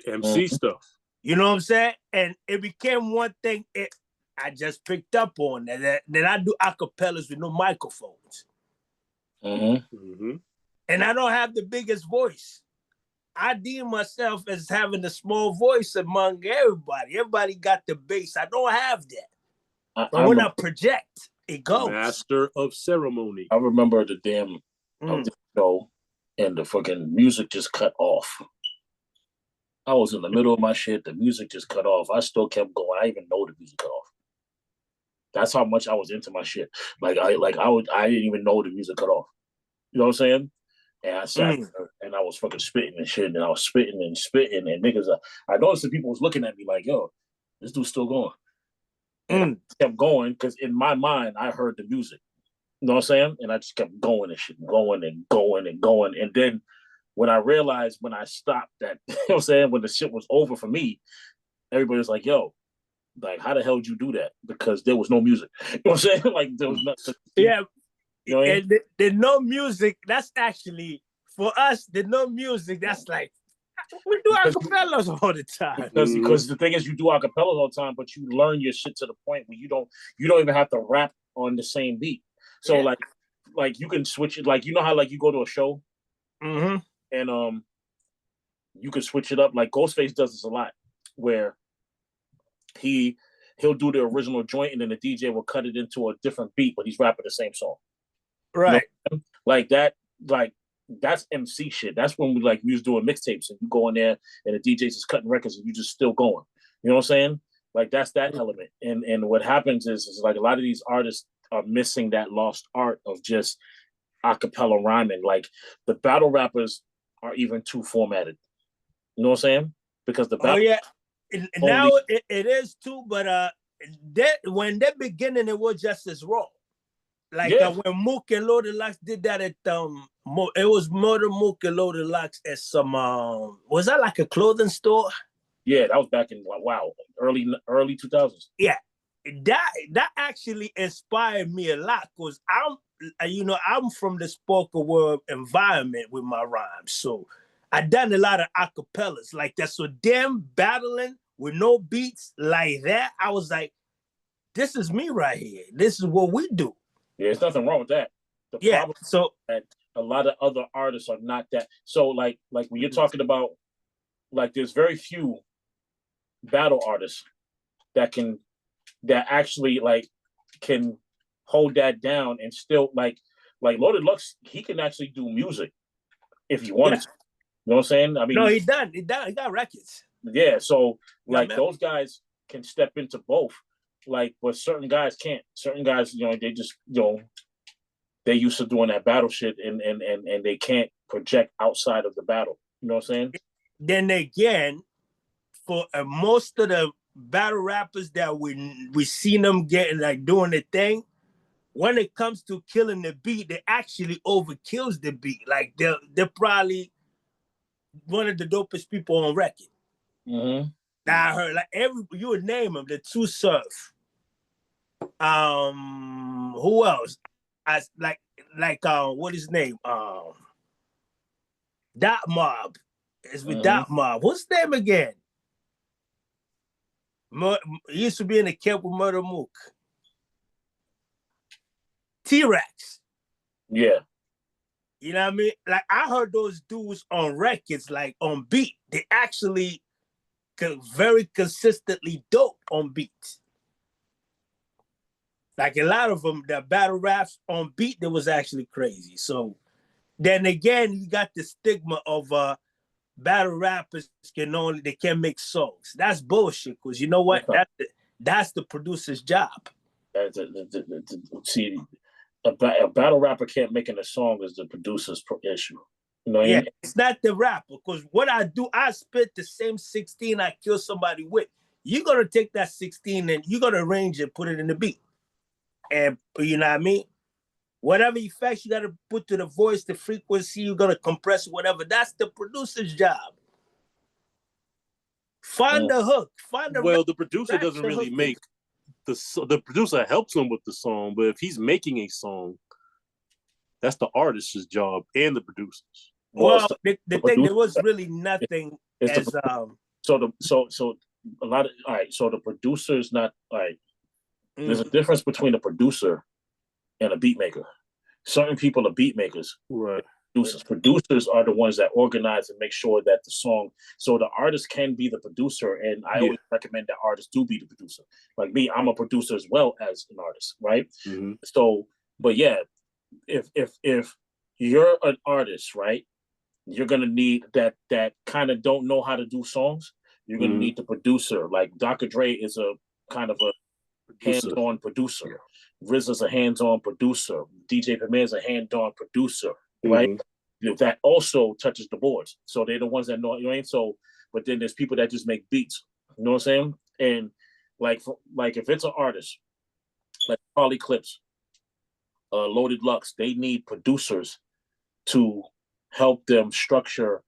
MC stuff. You know what I'm saying? And it became one thing I just picked up on. That I do acapellas with no microphones. And I don't have the biggest voice. I deem myself as having a small voice among everybody. Everybody got the bass. I don't have that. But when I project, it goes. Master of ceremony. I remember the damn show and the fucking music just cut off. I was in the middle of my shit. The music just cut off. I still kept going. I didn't even know the music cut off. That's how much I was into my shit. I didn't even know the music cut off. You know what I'm saying? And I sat there and I was fucking spitting and shit, and I was spitting and niggas. I noticed that people was looking at me like, "Yo, this dude's still going." And I kept going because in my mind I heard the music. You know what I'm saying? And I just kept going and shit, going and going and going. And then when I realized when I stopped that, you know what I'm saying, when the shit was over for me, everybody was like, "Yo, like how the hell did you do that?" Because there was no music. You know what I'm saying? Like there was nothing. Yeah. You know and the no music, that's actually, for us, the no music, that's like, we do acapellas all the time. Because the thing is, you do acapellas all the time, but you learn your shit to the point where you don't even have to rap on the same beat. So like you can switch it, like you know how like you go to a show and you can switch it up. Like Ghostface does this a lot, where he'll do the original joint and then the DJ will cut it into a different beat, but he's rapping the same song. Right. You know? Like that, like that's MC shit. That's when we was doing mixtapes and you go in there and the DJ's just cutting records and you just still going. You know what I'm saying? Like that's that element. And what happens is like a lot of these artists are missing that lost art of just a cappella rhyming. Like the battle rappers are even too formatted. You know what I'm saying? Because the battle now it is too, but when they're beginning, it was just as raw. Like when Mook and Loaded Locks did that at it was Murder Mook and Loaded Locks at some was that like a clothing store? Yeah, that was back in early 2000s. Yeah, that actually inspired me a lot because I'm from the spoken word environment with my rhymes, so I done a lot of acapellas like that. So them battling with no beats like that, I was like, this is me right here. This is what we do. Yeah, there's nothing wrong with that. The problem is that a lot of other artists are not that. So like when you're talking about, like there's very few battle artists that actually like can hold that down and still like Loaded Lux, he can actually do music if he wanted to. You know what I'm saying? I mean, no, he got records. Yeah, so like those guys can step into both. Like, but certain guys can't. Certain guys, they just, they used to doing that battle shit and they can't project outside of the battle. You know what I'm saying? Then again, for most of the battle rappers that we seen them getting like doing the thing, when it comes to killing the beat, they actually overkills the beat. Like they're probably one of the dopest people on record. That I heard, like you would name them, the Two Surf. Who else? What is his name? Dot Mob. It's with Dot Mob. What's his name again? He used to be in the camp with Murder Mook. T-Rex. Yeah. You know what I mean? Like I heard those dudes on records, like on beat. They actually very consistently dope on beats. Like a lot of them, the battle raps on beat, that was actually crazy. So then again, you got the stigma of battle rappers they can't make songs. That's bullshit. Because you know what? That's the producer's job. See, a battle rapper can't make a song is the producer's issue. You know what I mean? It's not the rapper. Because what I do, I spit the same 16 I kill somebody with. You're gonna take that 16 and you're gonna arrange it, put it in the beat. And you know what I mean? Whatever effects you got to put to the voice, the frequency, you're going to compress whatever. That's the producer's job. Find the hook. The producer doesn't really make the producer helps him with the song, but if he's making a song, that's the artist's job and the producer's. Well, the thing, there was really nothing as so a lot of all right. So the producer is not like. There's a difference between a producer and a beat maker. Certain people are beat makers. Right. Producers are the ones that organize and make sure that the song. So the artist can be the producer, and I always recommend that artists do be the producer. Like me, I'm a producer as well as an artist, right? Mm-hmm. So, but yeah, if you're an artist, right, you're gonna need that kind of don't know how to do songs. You're gonna need the producer. Like Dr. Dre is a kind of a hands-on producer. RZA's a hands-on producer. DJ Premier's a hands-on producer, right? That also touches the boards. So they're the ones that know, you know what I mean? So, but then there's people that just make beats. You know what I'm saying? And like if it's an artist, like Harley Clips, Loaded Lux, they need producers to help them structure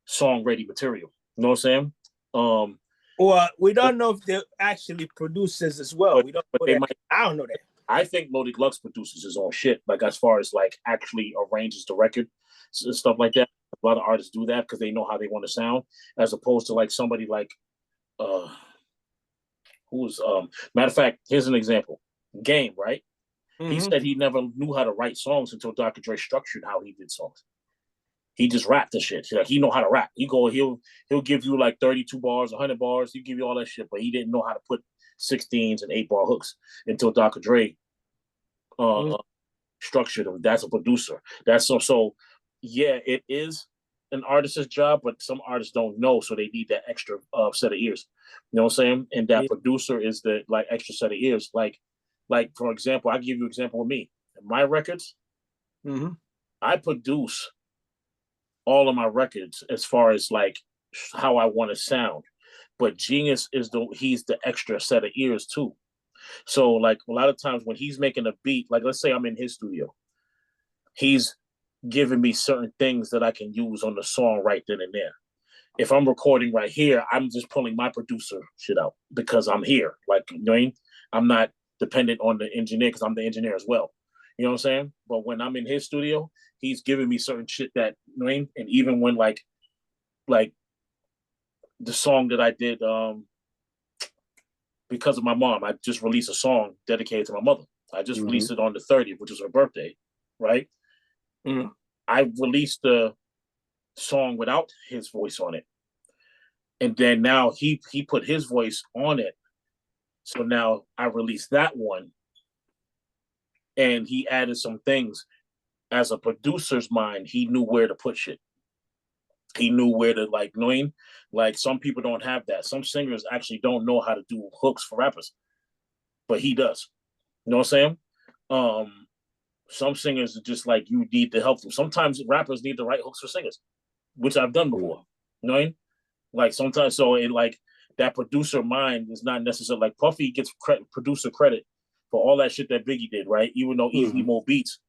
song-ready material. You know what I'm saying? Well, we don't know if they're actually producers as well. We don't know that. I don't know that. I think Loaded Lux produces his own shit, like as far as like actually arranges the record, stuff like that. A lot of artists do that because they know how they want to sound, as opposed to like somebody like who's matter of fact, here's an example. Game, right? He said he never knew how to write songs until Dr. Dre structured how he did songs. He just rapped the shit. Like he know how to rap. He'll give you like 32 bars, 100 bars. He'll give you all that shit, but he didn't know how to put 16s and 8-bar hooks until Dr. Dre structured them. That's a producer. That's so yeah, it is an artist's job, but some artists don't know, so they need that extra set of ears. You know what I'm saying? And that producer is the like extra set of ears. Like for example, I give you an example of me. My records, I produce all of my records as far as like how I want to sound. But Genius is he's the extra set of ears too. So like a lot of times when he's making a beat, like let's say I'm in his studio, he's giving me certain things that I can use on the song right then and there. If I'm recording right here, I'm just pulling my producer shit out because I'm here. Like, you know what I mean? I'm not dependent on the engineer because I'm the engineer as well. You know what I'm saying? But when I'm in his studio, he's giving me certain shit that, you know what I mean? And even when like the song that I did because of my mom, I just released a song dedicated to my mother. I just released it on the 30th, which was her birthday, right? I released the song without his voice on it. And then now he put his voice on it. So now I released that one. And he added some things. As a producer's mind, he knew where to put shit. He knew where to like knowing. Like some people don't have that. Some singers actually don't know how to do hooks for rappers. But he does. You know what I'm saying? Some singers are just like you need to help them. Sometimes rappers need to write hooks for singers, which I've done before. You know what I mean? Like sometimes, so it like that producer mind is not necessarily like Puffy gets producer credit for all that shit that Biggie did, right? Even though Easy Mo Beats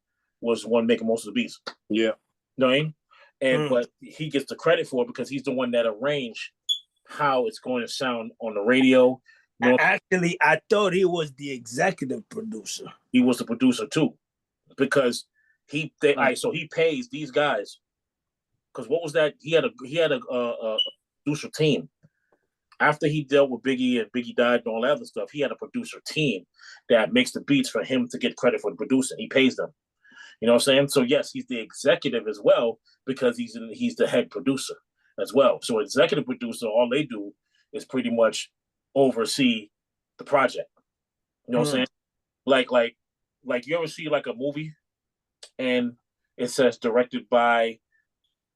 was the one making most of the beats. Yeah. You know what I mean? And but he gets the credit for it because he's the one that arranged how it's going to sound on the radio. You know? Actually, I thought he was the executive producer. He was the producer too, because so he pays these guys. Because what was that? He had a producer team. After he dealt with Biggie and Biggie died and all that other stuff, he had a producer team that makes the beats for him to get credit for the producing. He pays them. You know what I'm saying? So yes, he's the executive as well because he's the head producer as well. So executive producer, all they do is pretty much oversee the project. You know what I'm saying? Like you ever see like a movie and it says directed by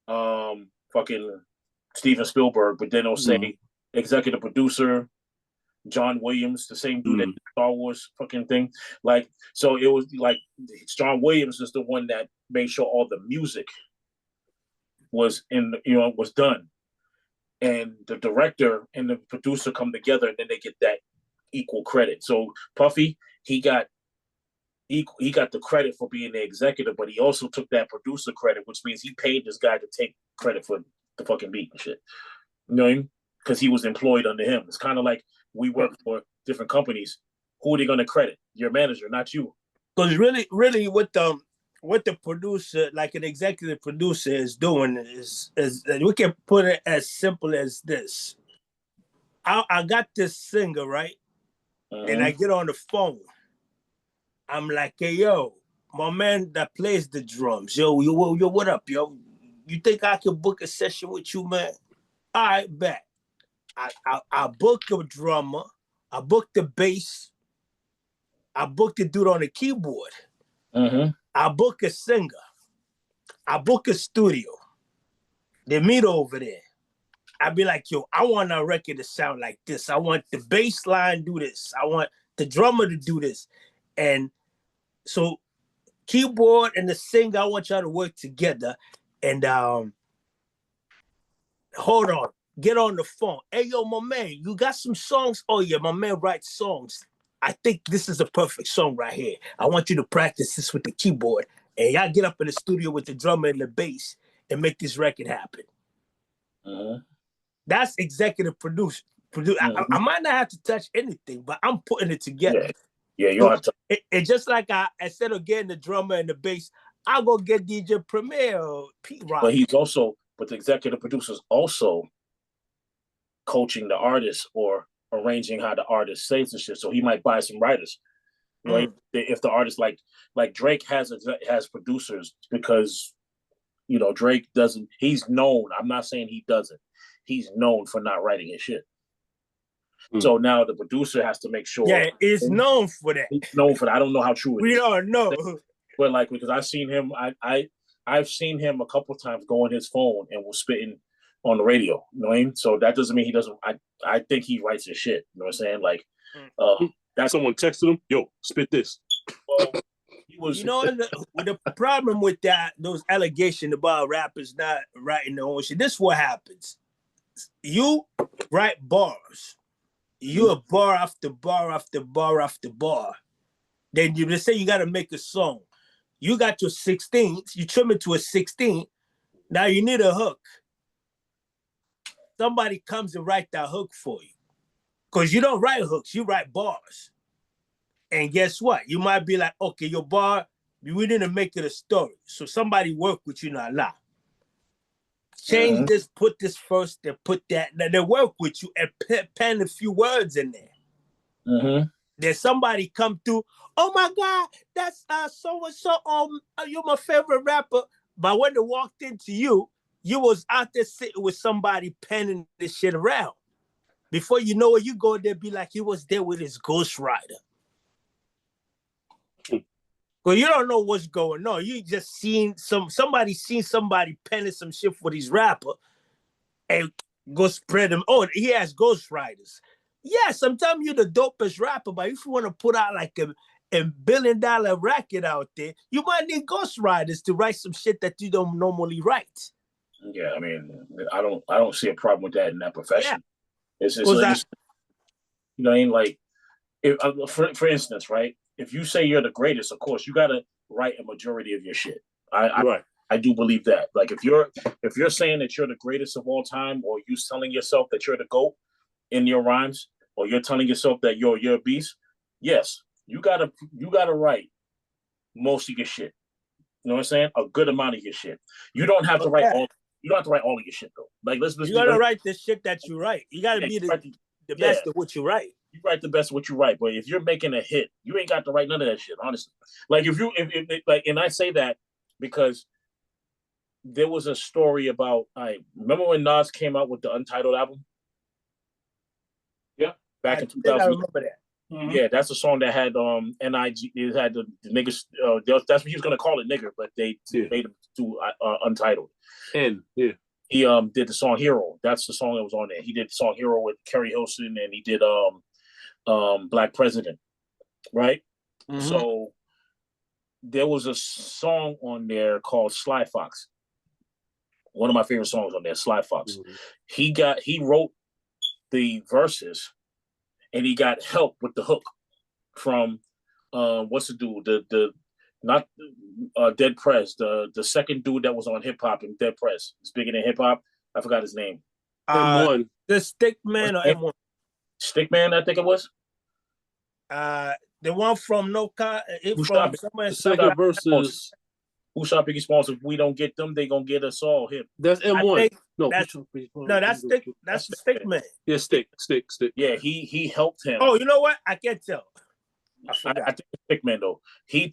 fucking Steven Spielberg, but then it'll say executive producer John Williams, the same dude that Star Wars fucking thing. Like, so it was like John Williams is the one that made sure all the music was was done. And the director and the producer come together and then they get that equal credit. So Puffy, he got the credit for being the executive, but he also took that producer credit, which means he paid this guy to take credit for the fucking beat and shit. You know what I mean? Because he was employed under him. It's kind of like we work for different companies. Who are they going to credit? Your manager, not you. Because really, what the producer, like an executive producer, is doing is we can put it as simple as this. I got this singer, right? And I get on the phone. I'm like, hey, yo, my man that plays the drums. Yo, what up, yo? You think I can book a session with you, man? All right, bet. I book a drummer. I book the bass. I book the dude on the keyboard. I book a singer. I book a studio. They meet over there. I be like, yo, I want a record to sound like this. I want the bass line to do this. I want the drummer to do this. And so keyboard and the singer, I want y'all to work together. And hold on. Get on the phone. Hey, yo, my man, you got some songs? Oh, yeah, my man writes songs. I think this is a perfect song right here. I want you to practice this with the keyboard. And y'all get up in the studio with the drummer and the bass and make this record happen. That's executive producer. I might not have to touch anything, but I'm putting it together. Yeah, you don't have to. It's just like instead of getting the drummer and the bass, I'll go get DJ Premier or Pete Rock. But the executive producer's also coaching the artist or arranging how the artist says and shit. So he might buy some writers. You know, if the artist like Drake has producers because Drake doesn't. He's known. I'm not saying he doesn't. He's known for not writing his shit. So now the producer has to make sure. Yeah, it's known for that. He's known for that. I don't know how true it is. We don't know. But like because I've seen him, I've seen him a couple of times go on his phone and was spitting on the radio. You know what I mean? So that doesn't mean he doesn't. I think he writes his shit. You know what I'm saying? Like, that's someone texted him, "Yo, spit this." Well, he was. The problem with those allegations about rappers not writing their own shit. This is what happens. You write bars. You a bar after bar after bar after bar. Then you just say you got to make a song. You got your 16th. You trim it to a 16. Now you need a hook. Somebody comes and write that hook for you. Because you don't write hooks, you write bars. And guess what? You might be like, okay, your bar, we didn't make it a story. So somebody work with you now. Change this, put this first, then put that. Now they work with you and pen a few words in there. Then somebody come through, oh my God, that's so-and-so, you're my favorite rapper. But when they walked into you, you was out there sitting with somebody penning this shit around. Before you know it, you go there, be like, he was there with his ghostwriter. Well, you don't know what's going on. You just seen somebody penning some shit for these rapper and go spread them. Oh, he has ghostwriters. Yeah, sometimes you're the dopest rapper, but if you want to put out like a $1 billion record out there, you might need ghostwriters to write some shit that you don't normally write. Yeah, I mean, I don't see a problem with that in that profession. Yeah. It's you know what I mean? Like, for instance, right? If you say you're the greatest, of course, you got to write a majority of your shit. I do believe that. Like, if you're saying that you're the greatest of all time, or you telling yourself that you're the GOAT in your rhymes, or you're telling yourself that you're a beast, yes, you gotta write most of your shit. You know what I'm saying? A good amount of your shit. You don't have to write all. You don't have to write all of your shit though. Like you gotta write the shit that you write. You gotta be the best at what you write. You write the best what you write, but if you're making a hit, you ain't got to write none of that shit. Honestly, like if like, and I say that because there was a story about. I remember when Nas came out with the Untitled album. Yeah, back in 2000. I remember that. Mm-hmm. Yeah, that's a song that had NIG. It had the niggas. That's what he was gonna call it, nigger, but they made him do Untitled. And yeah. He did the song Hero. That's the song that was on there. He did the song Hero with Kerry Hilson, and he did Black President, right? Mm-hmm. So there was a song on there called Sly Fox. One of my favorite songs on there, Sly Fox. Mm-hmm. He wrote the verses, and he got help with the hook from what's the dude? The not Dead Prez, the second dude that was on hip hop in Dead Prez. He's bigger than hip hop. I forgot his name. M1. The Stickman or M1? Stickman, I think it was. The one from No Car. From somewhere. The second versus. Who shot Biggie Smalls? If we don't get them, they gonna get us all him. That's M1. That's Stickman. Yeah, Stick. Yeah, he helped him. Oh, you know what? I can't tell. I think it's Stickman though. He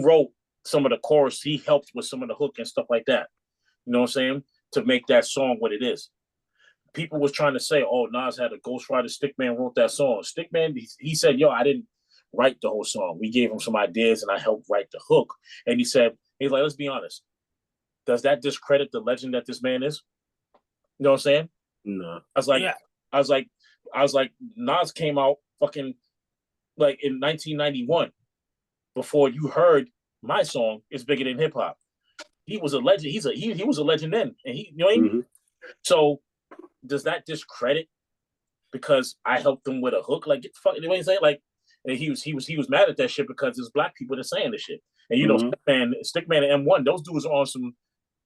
wrote some of the chorus. He helped with some of the hook and stuff like that. You know what I'm saying? To make that song what it is. People was trying to say, "Oh, Nas had a ghostwriter. Stickman wrote that song." Stickman, he said, "Yo, I didn't write the whole song. We gave him some ideas, and I helped write the hook." And he's like, "Let's be honest. Does that discredit the legend that this man is?" You know what I'm saying? No. I was like, Nas came out fucking like in 1991 before you heard my song is bigger than hip hop. He was a legend. He was a legend then, and you know what I mean? Mm-hmm. So does that discredit because I helped him with a hook? Like, get the fuck, you know what I'm saying? Like, and he was mad at that shit because there's black people that are saying this shit. And you know, Stickman and M1, those dudes are on some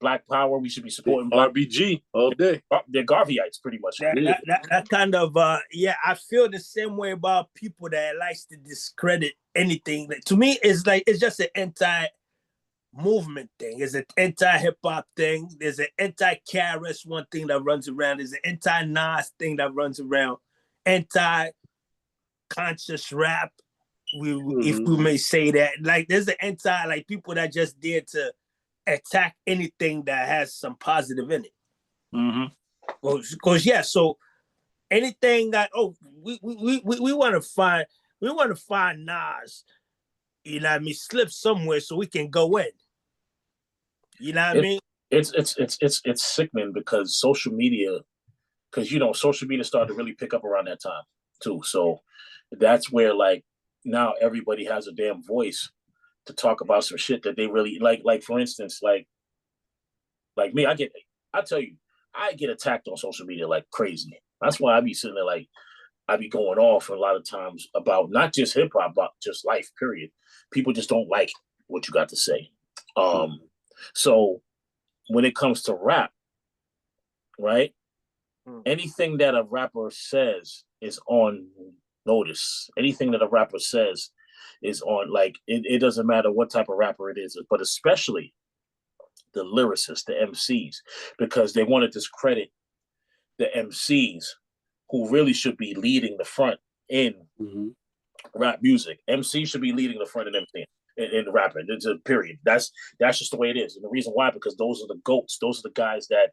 black power. We should be supporting black RBG all day. They're Garveyites, pretty much. That kind of I feel the same way about people that likes to discredit anything. Like, to me, it's just an anti-movement thing. It's an anti-hip-hop thing. There's an anti-KRS one thing that runs around. There's an anti-Nas thing that runs around. Anti-conscious rap, if we may say that. Like, there's an people that just dare to attack anything that has some positive in it. Because so anything that we want to find Nas, you know what I mean, slip somewhere so we can go in. You know what I mean? It's sickening because social media started to really pick up around that time too. So that's where like now everybody has a damn voice to talk about some shit that they really like. Like for instance, like me, I get attacked on social media like crazy. That's why I be sitting there like I be going off a lot of times about not just hip hop, but just life. Period. People just don't like what you got to say. So when it comes to rap, right? Anything that a rapper says is on notice. Anything that a rapper says is on, like, it doesn't matter what type of rapper it is, but especially the lyricists, the MCs, because they want to discredit the MCs who really should be leading the front in rap music. MCs should be leading the front in rapping. It's a period. That's just the way it is. And the reason why, because those are the GOATs. Those are the guys that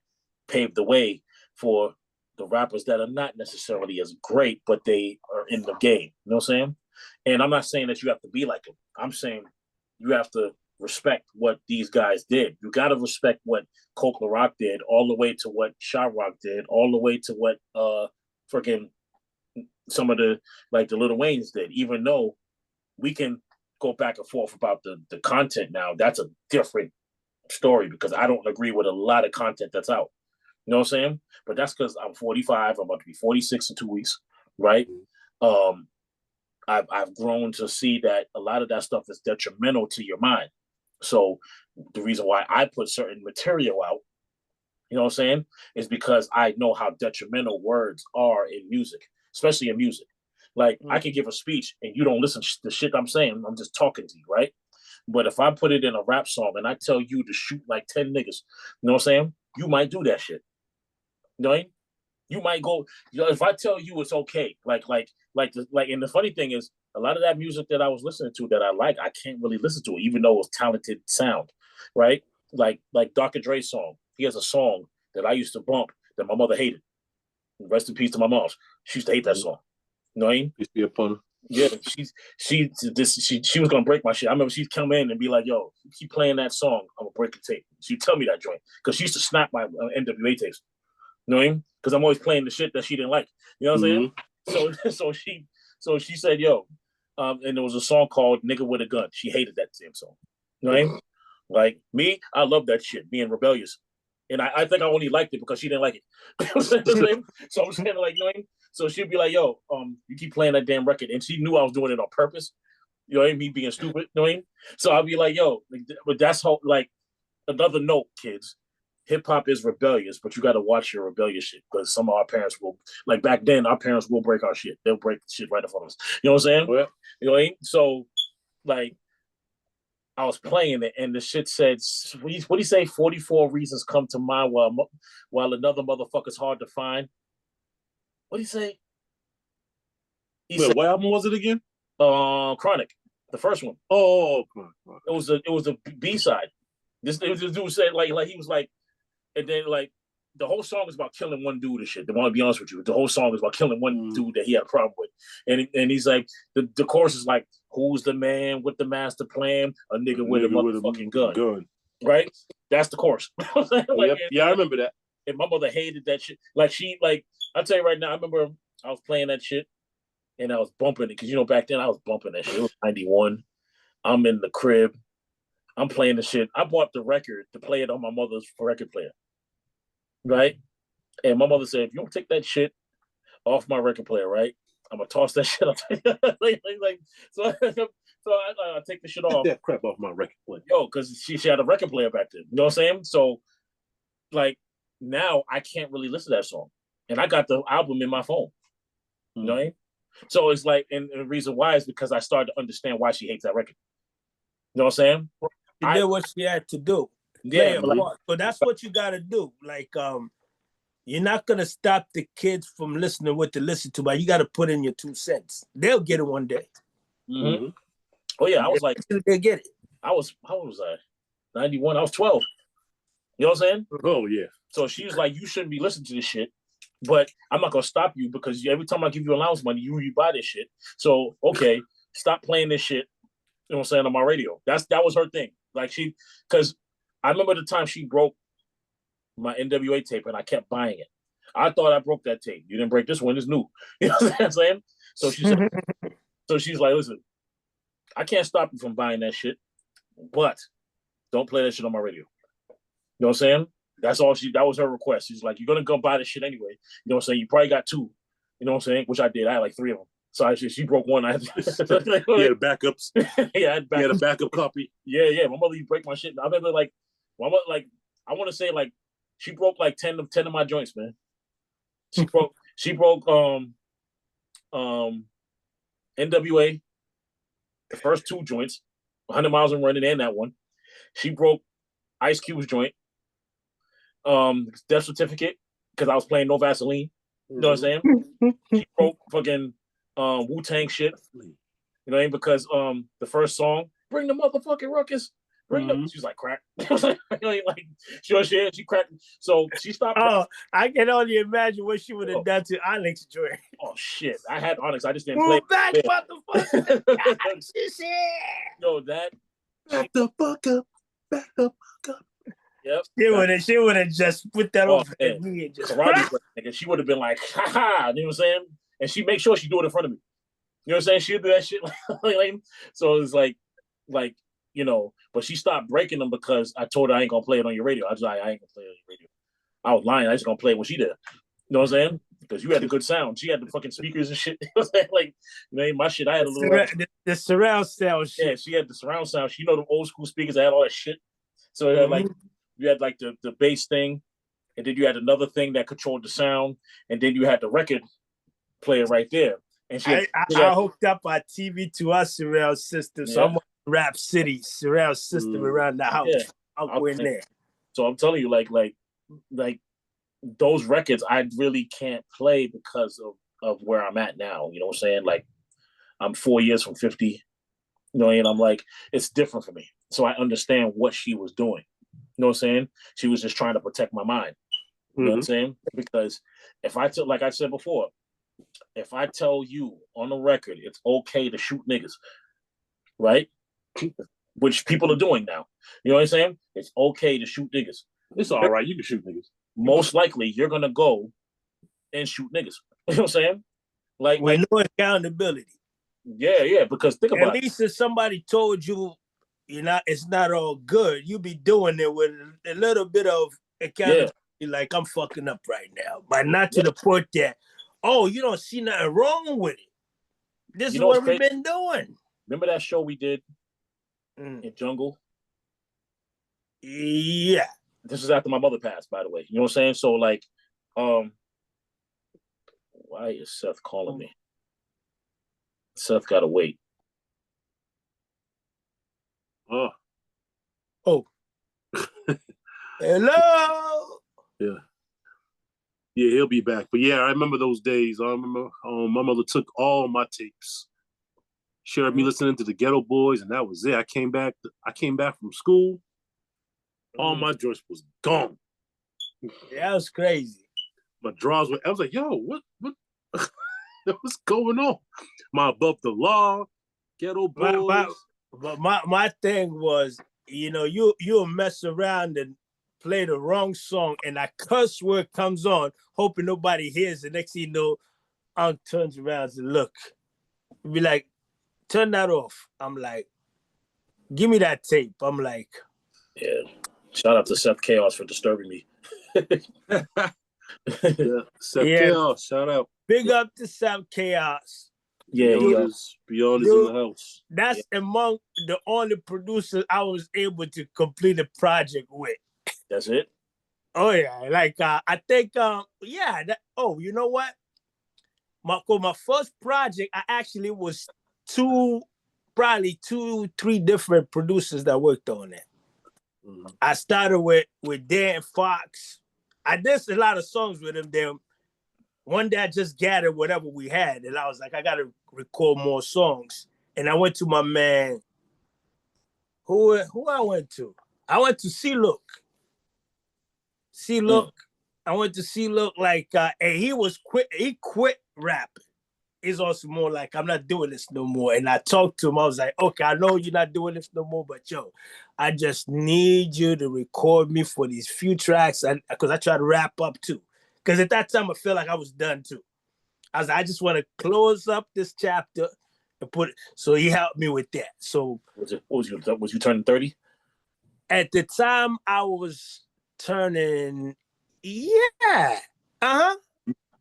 paved the way for the rappers that are not necessarily as great, but they are in the game. You know what I'm saying? And I'm not saying that you have to be like them. I'm saying you have to respect what these guys did. You got to respect what Coke LaRock did, all the way to what Sha Rock did, all the way to what freaking some of the Lil Waynes did. Even though we can go back and forth about the content now, that's a different story because I don't agree with a lot of content that's out. You know what I'm saying? But that's because I'm 45. I'm about to be 46 in 2 weeks, right? I've grown to see that a lot of that stuff is detrimental to your mind. So the reason why I put certain material out, you know what I'm saying, is because I know how detrimental words are in music, especially in music. Like, I can give a speech and you don't listen to the shit I'm saying. I'm just talking to you, right? But if I put it in a rap song and I tell you to shoot like 10 niggas, you know what I'm saying? You might do that shit. You know what I mean? You might go, if I tell you it's okay, and the funny thing is, a lot of that music that I was listening to that I like, I can't really listen to it, even though it's talented sound, right? Like Dr. Dre's song. He has a song that I used to bump that my mother hated. Rest in peace to my mom. She used to hate that song. You know what I mean? Used to be a punter. Yeah, she was gonna break my shit. I remember she'd come in and be like, "Yo, you keep playing that song, I'm gonna break the tape." She'd tell me that joint because she used to snap my NWA tapes. You know what I mean? Because I'm always playing the shit that she didn't like. You know what I'm saying? So she said, "Yo," and there was a song called "Nigga with a Gun." She hated that same song. You know what I mean? Like me, I love that shit, being rebellious. And I think I only liked it because she didn't like it. So I'm saying, like, you know what I mean? So she'd be like, yo, you keep playing that damn record. And she knew I was doing it on purpose. You know what I mean? Me being stupid, you know what I mean? So I'd be like, yo, but that's how, like, another note, kids. Hip hop is rebellious, but you got to watch your rebellious shit because some of our parents will, like back then, our parents will break our shit. They'll break shit right in front of us. You know what I'm saying? Well, you know what I mean? So, like, I was playing it, and the shit said, "What do you say? 44 reasons come to mind while another motherfucker's hard to find." What do you say? Wait, what album was it again? Chronic, the first one. Oh, It was a B-side. This dude said like he was like, and then like the whole song is about killing one dude and shit. I want to be honest with you. The whole song is about killing one dude that he had a problem with. And he's like, the chorus is like, who's the man with the master plan? A nigga with a motherfucking gun. Right? That's the chorus. Like, yep. Yeah, I remember that. And my mother hated that shit. I'll tell you right now, I remember I was playing that shit and I was bumping it. Because, you know, back then I was bumping that shit. It was 91. I'm in the crib. I'm playing the shit. I bought the record to play it on my mother's record player. Right? And my mother said, if you don't take that shit off my record player, right, I'm gonna toss that shit up. So I take the shit off. Get that crap off my record player. Yo, because she had a record player back then. You know what I'm saying? So, like, now I can't really listen to that song. And I got the album in my phone. You know what I mean? So it's like, and the reason why is because I started to understand why she hates that record. You know what I'm saying? She did what she had to do. Yeah, but that's what you got to do. Like, you're not gonna stop the kids from listening to what to listen to, but you got to put in your 2 cents. They'll get it one day. Mm-hmm. Oh yeah, I was like, they get it. How was I? 91. I was 12. You know what I'm saying? Oh yeah. So she was like, you shouldn't be listening to this shit, but I'm not gonna stop you because every time I give you allowance money, you buy this shit. So okay, stop playing this shit. You know what I'm saying, on my radio. That was her thing. Like because I remember the time she broke my NWA tape and I kept buying it. I thought I broke that tape. You didn't break this one, it's new. You know what I'm saying? So she said, so she's like, listen, I can't stop you from buying that shit, but don't play that shit on my radio. You know what I'm saying? That was her request. She's like, you're gonna go buy this shit anyway. You know what I'm saying? You probably got 2. You know what I'm saying? Which I did. I had like 3 of them. So she broke one. I had backups. Yeah, I had backups. You had a backup copy. Yeah. My mother used to break my shit. I remember like my mother, like, I want to say like she broke like 10 of my joints, man. She broke NWA, the first 2 joints, 100 Miles and Running, and that one. She broke Ice Cube's joint, Death Certificate, because I was playing No Vaseline. You know what I'm saying? She broke fucking Wu-Tang shit. You know what I mean? Because the first song, Bring the Motherfucking Ruckus. She was like, crack. Like, she cracked. So she stopped. Oh, I can only imagine what she would have done to Onyx joint. Oh shit! I had Onyx. I just didn't play. Back, motherfucker! Yo, that. Back the fuck up. Back the fuck up. Yep. She would have just put that over me and just. She would have been like, ha ha. You know what I'm saying? And she make sure she do it in front of me. You know what I'm saying? She'd do that shit. So it's like, you know, but she stopped breaking them because I told her I ain't gonna play it on your radio. I was like, I ain't gonna play it on your radio. I was lying. I just gonna play it when she did. You know what I'm saying? Because you had the good sound. She had the fucking speakers and shit. Like, you know, my shit, I had a little the surround sound shit. Yeah, she had the surround sound. She, you know, the old school speakers that had all that shit. So it had like, you had like the bass thing, and then you had another thing that controlled the sound, and then you had the record player right there. And I hooked up our TV to our surround system, so I'm on Rap City surround system around the house. I'll go in there. So I'm telling you, like those records I really can't play because of where I'm at now. You know what I'm saying? Like I'm 4 years from 50. You know, and I'm like, it's different for me. So I understand what she was doing. You know what I'm saying? She was just trying to protect my mind. You know what I'm saying? Because if I like I said before, if I tell you on the record it's okay to shoot niggas, right? Which people are doing now. You know what I'm saying? It's okay to shoot niggas. It's all right. You can shoot niggas. Most likely you're gonna go and shoot niggas. You know what I'm saying? Like with no accountability. Yeah, because think about it. At least if somebody told you, it's not all good, you be doing it with a little bit of accountability, like I'm fucking up right now, but not to the point that, oh, you don't see nothing wrong with it. This is what we've been doing. Remember that show we did in Jungle? Yeah. This is after my mother passed, by the way. You know what I'm saying? So, like, why is Seth calling me? Seth gotta wait. Oh. Hello. Yeah, he'll be back. But yeah, I remember those days. I remember my mother took all my tapes. She heard me listening to the Ghetto Boys, and that was it. I came back from school. All my joints was gone. Yeah, that was crazy. My drawers were. I was like, yo, what? What's going on? My Above the Law, Ghetto Boys. But my thing was, you'll mess around and play the wrong song, and that cuss word comes on, hoping nobody hears it. Next thing you know, Aunt turns around and look. Be like, turn that off. I'm like, give me that tape. I'm like, yeah. Shout out to Seth Chaos for disturbing me. Seth Chaos, shout out. Big up to Seth Chaos. Yeah, Beyonderz in the house. That's among the only producers I was able to complete a project with. That's it? Oh yeah, like I think you know what? My first project, I actually was probably 3 different producers that worked on it. Mm-hmm. I started with Dan Fox. I did a lot of songs with him. Then one day I just gathered whatever we had, and I was like, I gotta record more songs. And I went to my man. Who I went to? I went to C-Look. I went to C-Look and he quit rapping. He's also more like, I'm not doing this no more. And I talked to him. I was like, okay, I know you're not doing this no more, but yo, I just need you to record me for these few tracks, because I try to wrap up too. Because at that time, I felt like I was done too. I was like, I just want to close up this chapter and put it. So he helped me with that. So was you turning 30? At the time, I was turning,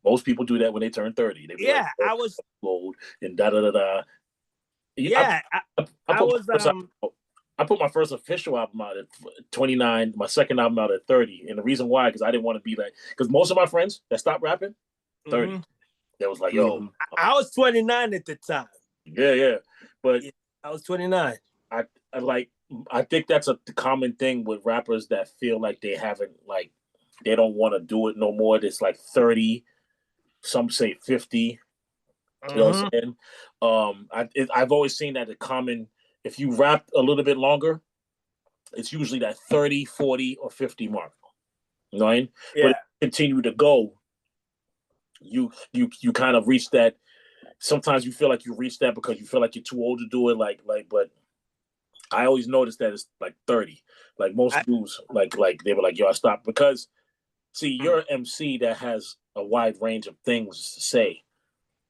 Most people do that when they turn 30. They like, I was old and da da da da. Yeah, I put my first official album out at 29, my second album out at 30. And the reason why, because I didn't want to be like, because most of my friends that stopped rapping, 30. Mm-hmm. They was like, yo. I was 29 at the time. Yeah. But I was 29. I think that's a common thing with rappers that feel like they haven't, like, they don't want to do it no more. It's like 30, some say 50. You know what I'm saying? I've always seen that a common, if you rap a little bit longer, it's usually that 30, 40, or 50 mark. You know what I mean? Yeah. But if you continue to go, you kind of reach that. Sometimes you feel like you reach that because you feel like you're too old to do it. But I always noticed that it's like 30. Like most dudes, like they were like, yo, I stopped. Because, see, you're an MC that has a wide range of things to say.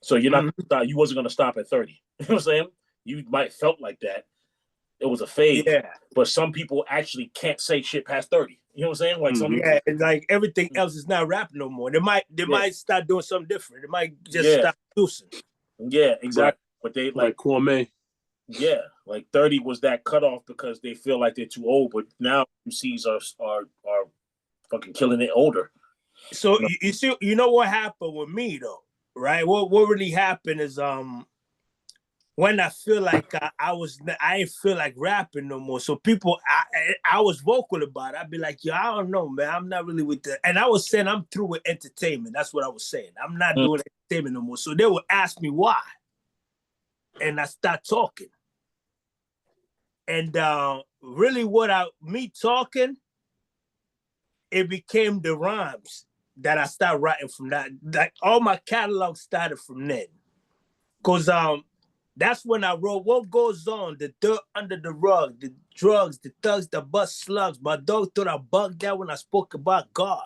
So you're not you wasn't gonna stop at 30. You know what I'm saying? You might felt like that. It was a phase. Yeah. But some people actually can't say shit past 30. You know what I'm saying? Like some people, and like everything else is not rap no more. They might start doing something different. They might just stop producing. Yeah, exactly. But they like Kwame. Yeah, like 30 was that cutoff because they feel like they're too old. But now MCs are fucking killing it older. So you see, you know what happened with me though, right? What really happened is when I feel like I ain't feel like rapping no more. So people, I was vocal about it. I'd be like, yo, I don't know, man. I'm not really with the, and I was saying I'm through with entertainment. That's what I was saying. I'm not doing entertainment no more. So they would ask me why. And I start talking. And really me talking, it became the rhymes that I started writing from that. Like all my catalog started from then. Because that's when I wrote What Goes On, The Dirt Under the Rug, The Drugs, The Thugs, The Bust Slugs. My dog thought I bugged out when I spoke about God.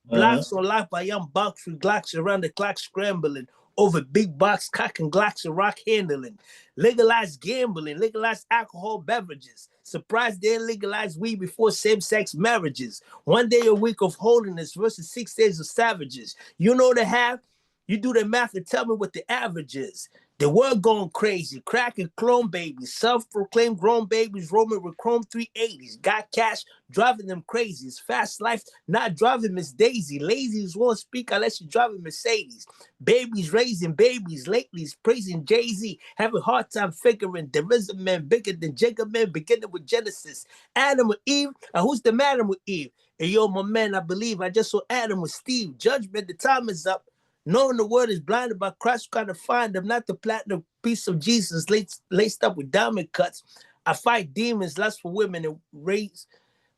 Blocks on life by young bucks with Glocks around the clock scrambling over big box cock and Glocks and rock handling. Legalized gambling, legalized alcohol beverages. Surprised they legalized weed before same-sex marriages. 1 day a week of holiness versus 6 days of savages. You know the half? You do the math and tell me what the average is. The world going crazy, cracking clone babies, self-proclaimed grown babies roaming with chrome 380s. Got cash, driving them crazy. It's fast life, not driving Miss Daisy. Lazies won't speak unless you're driving Mercedes. Babies raising babies, lately praising Jay-Z. Having a hard time figuring there is a man bigger than Jacob man, beginning with Genesis. Adam with Eve, and who's the man with Eve? Hey, yo, my man, I believe I just saw Adam with Steve. Judgment, the time is up. Knowing the word is blinded by Christ, trying to find them, not the platinum piece of Jesus laced up with diamond cuts. I fight demons, lust for women, and raise.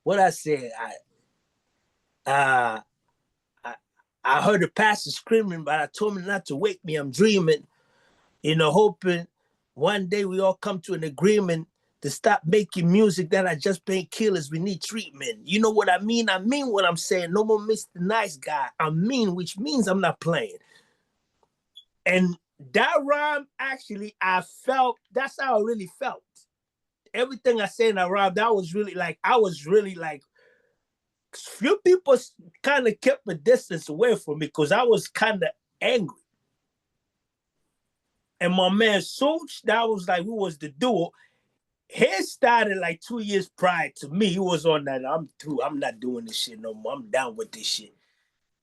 What I said, I heard the pastor screaming, but I told him not to wake me. I'm dreaming, hoping one day we all come to an agreement to stop making music that are just painkillers. We need treatment. You know what I mean? I mean what I'm saying. No more Mr. Nice Guy. I mean, which means I'm not playing. And that rhyme, actually, that's how I really felt. Everything I said in that rhyme, I was really like, few people kind of kept a distance away from me because I was kind of angry. And my man Soch, that was like, who was the duo? His started like 2 years prior to me. He was on that. I'm through. I'm not doing this shit no more. I'm down with this shit.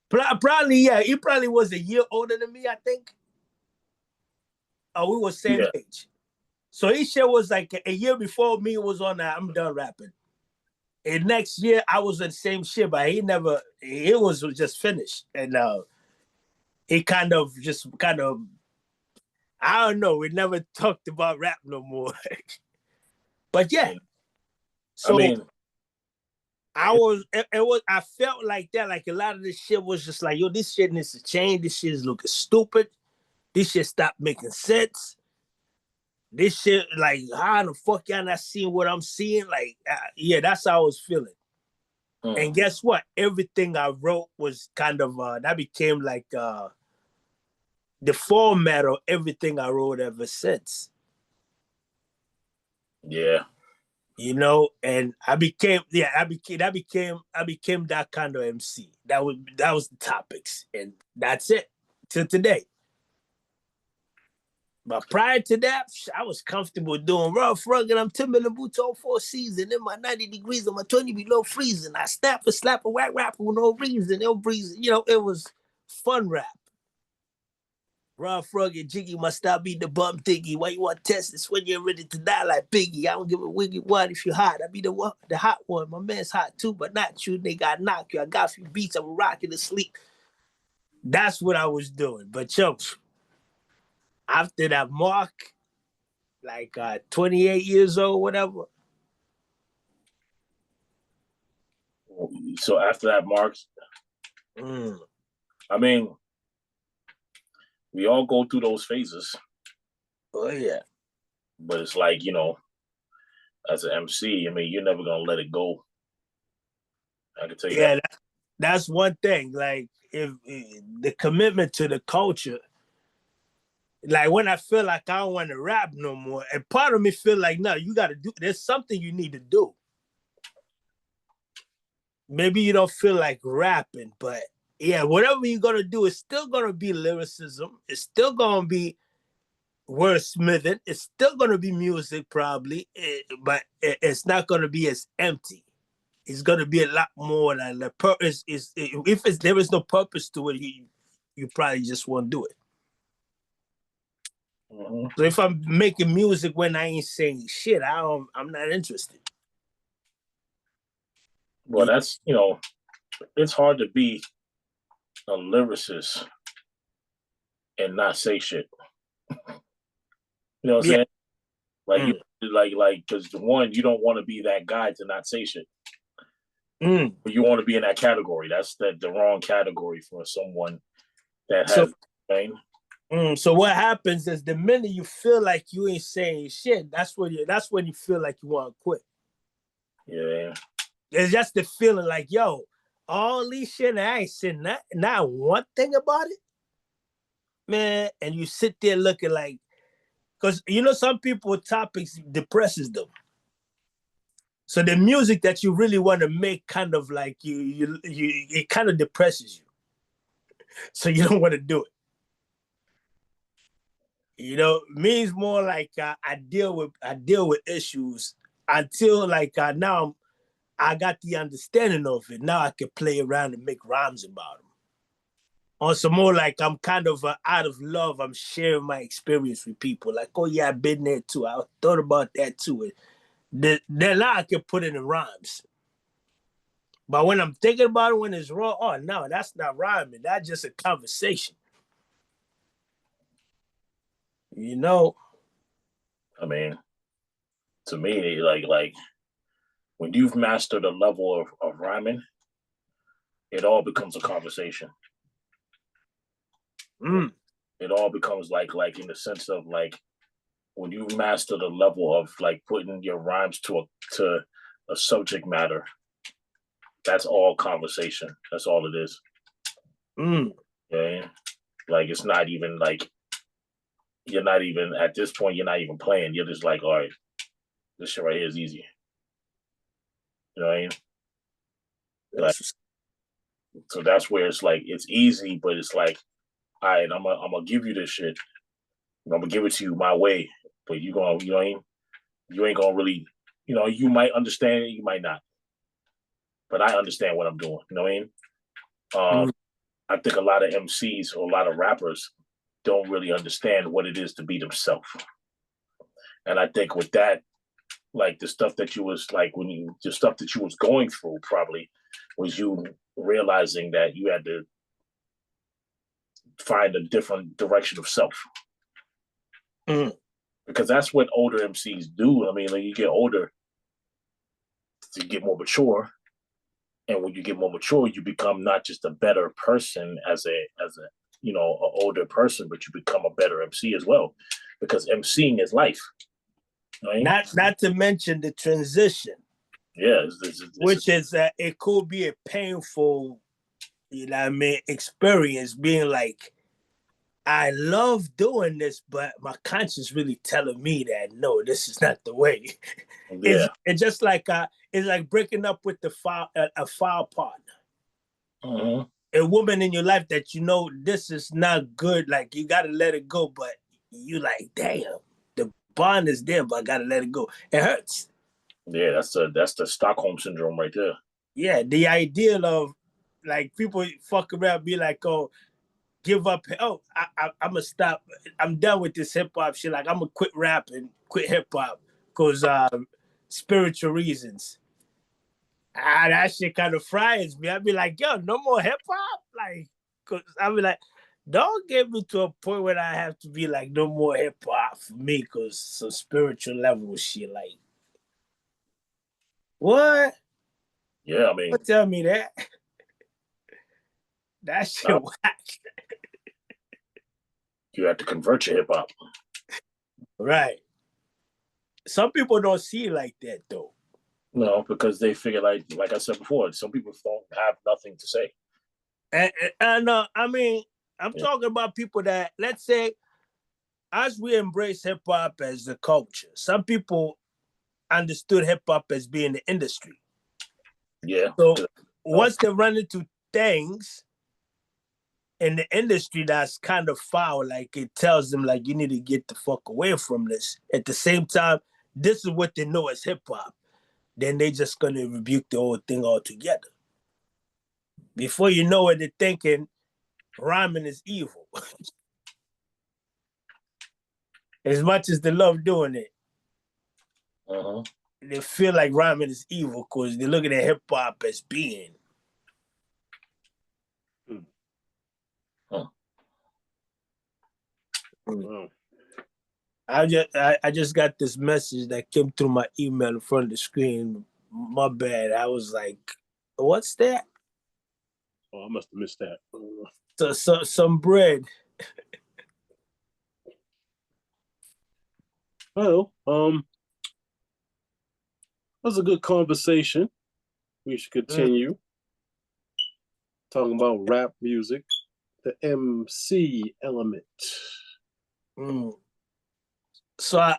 Probably, yeah. He probably was a year older than me, I think. We were same age. So his shit was like a year before me was on that. I'm done rapping. And next year, I was on the same shit, but he was just finished. And he kind of, I don't know. We never talked about rap no more. But yeah, so I felt like that. Like a lot of this shit was just like, yo, this shit needs to change. This shit is looking stupid. This shit stopped making sense. This shit, like, how the fuck y'all not seeing what I'm seeing? Like, yeah, that's how I was feeling. And guess what? Everything I wrote was kind of, that became like the format of everything I wrote ever since. Yeah. And I became that kind of MC. That was the topics, and that's it till today. But prior to that, I was comfortable doing rough, rugged. I'm Timberland boots all 4 seasons in my 90 degrees on my 20 below freezing. I slap a whack rapper with no reason. No reason. It was fun rap. Rough, rugged, jiggy, must stop being the bum thingy. Why you want to test this when you're ready to die like Biggie? I don't give a wiggy one if you're hot. I be the hot one. My man's hot too, but not you. Nigga, I knock you. I got a few beats. I'm rocking to sleep. That's what I was doing. But yo, after that mark, like 28 years old, whatever. So after that mark, I mean, we all go through those phases. Oh, yeah. But it's like, as an MC, I mean, you're never going to let it go. I can tell you that. Yeah, that's one thing. Like, if the commitment to the culture, like when I feel like I don't want to rap no more, and part of me feel like, no, you got to do, there's something you need to do. Maybe you don't feel like rapping, but yeah, whatever you're going to do, it's still going to be lyricism. It's still going to be wordsmithing. It's still going to be music probably, but it's not going to be as empty. It's going to be a lot more than the purpose is. If there is no purpose to it, you probably just won't do it. Mm-hmm. So if I'm making music when I ain't saying shit, I'm not interested. Well, that's, it's hard to be a lyricist and not say shit. You know what I'm saying? Like because one, you don't want to be that guy to not say shit. But you want to be in that category. That's the wrong category for someone that has pain. So what happens is the minute you feel like you ain't saying shit, that's when you feel like you want to quit. Yeah. It's just the feeling like, yo, all these shit, I ain't saying not one thing about it, man. And you sit there looking like, because some people topics depresses them. So the music that you really want to make kind of like it kind of depresses you. So you don't want to do it. Me is more like I deal with issues until like now I got the understanding of it. Now I can play around and make rhymes about them. On some more like I'm kind of out of love, I'm sharing my experience with people. Like, oh yeah, I've been there too. I thought about that too. Then now I can put it in rhymes. But when I'm thinking about it when it's raw, oh no, that's not rhyming. That's just a conversation. I mean, to me, like when you've mastered a level of rhyming, it all becomes a conversation. It all becomes like in the sense of like when you master the level of like putting your rhymes to a subject matter, that's all conversation. That's all it is. Okay? Like it's not even like you're not even at this point, you're not even playing. You're just like, all right, this shit right here is easy. You know what I mean? Like, so that's where it's like it's easy, but it's like, all right, I'm gonna give you this shit. I'm gonna give it to you my way, but you know what I mean? You ain't gonna really, you might understand it, you might not. But I understand what I'm doing. You know what I mean? I think a lot of MCs or a lot of rappers don't really understand what it is to be themselves. And I think with that, like the stuff that you was like the stuff that you was going through probably was you realizing that you had to find a different direction of self. Because that's what older MCs do. I mean, when you get older, you get more mature. And when you get more mature, you become not just a better person as a an older person, but you become a better MC as well. Because MCing is life. Right? Not to mention the transition. Yeah. Which is it could be a painful, experience being like, I love doing this, but my conscience really telling me that no, this is not the way. Yeah. It's just like it's like breaking up with a foul partner. A woman in your life that this is not good. Like you gotta let it go, but you like, damn, the bond is there, but I gotta let it go. It hurts. Yeah, that's the Stockholm syndrome right there. Yeah, the idea of like people fuck around, be like, oh, give up. Oh, I'm gonna stop. I'm done with this hip hop shit. Like I'm gonna quit rapping, quit hip hop, cause spiritual reasons. That shit kind of fries me. I'd be like, yo, no more hip hop. Like, cause I'd be like, don't get me to a point where I have to be like, no more hip hop for me, cause some spiritual level shit. Like, what? Yeah, I mean, don't tell me that. That shit whack. You have to convert your hip hop. Right. Some people don't see it like that though. No, because they figure like I said before, some people don't have nothing to say. And I mean, I'm talking about people that, let's say, as we embrace hip hop as the culture, some people understood hip hop as being the industry. Yeah. So once they run into things in the industry that's kind of foul, like it tells them like you need to get the fuck away from this. At the same time, this is what they know as hip hop. Then they just gonna rebuke the whole thing altogether. Before you know it, they're thinking rhyming is evil. As much as they love doing it, Uh-huh. they feel like rhyming is evil because they're looking at hip hop as being. Huh. I just got this message that came through my email in front of the screen. My bad. I was like, "What's that?" Oh, I must have missed that. So some bread. Well, that was a good conversation. We should continue talking about rap music, the MC element. So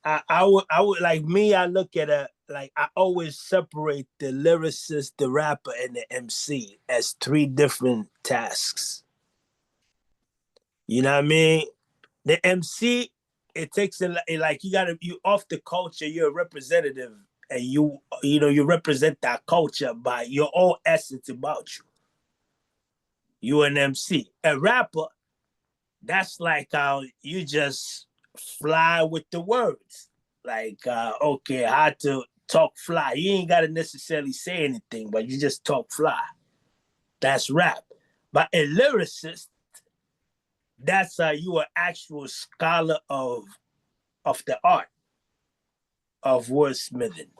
I would like me. I look at like I always separate the lyricist, the rapper, and the MC as three different tasks. You know what I mean? The MC, it takes like you off the culture. You're a representative, and you represent that culture by your own essence about you. You an MC. A rapper, that's like how you just fly with the words. Like, okay, how to talk fly. You ain't got to necessarily say anything, but you just talk fly. That's rap. But a lyricist, that's you an actual scholar of the art of wordsmithing.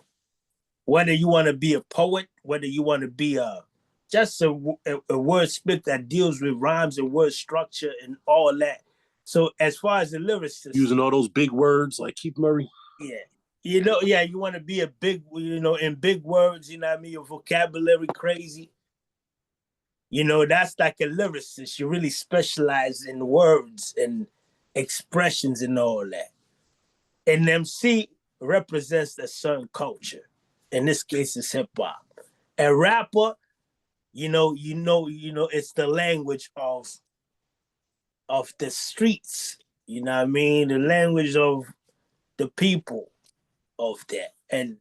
Whether you want to be a poet, whether you want to be just a wordsmith that deals with rhymes and word structure and all that. So as far as the lyricist, using all those big words like Keith Murray. Yeah. You want to be a big, in big words, you know what I mean? Your vocabulary crazy. That's like a lyricist. You really specialize in words and expressions and all that. An MC represents a certain culture. In this case, it's hip hop. A rapper, it's the language of the streets. You know what I mean? The language of the people of that. And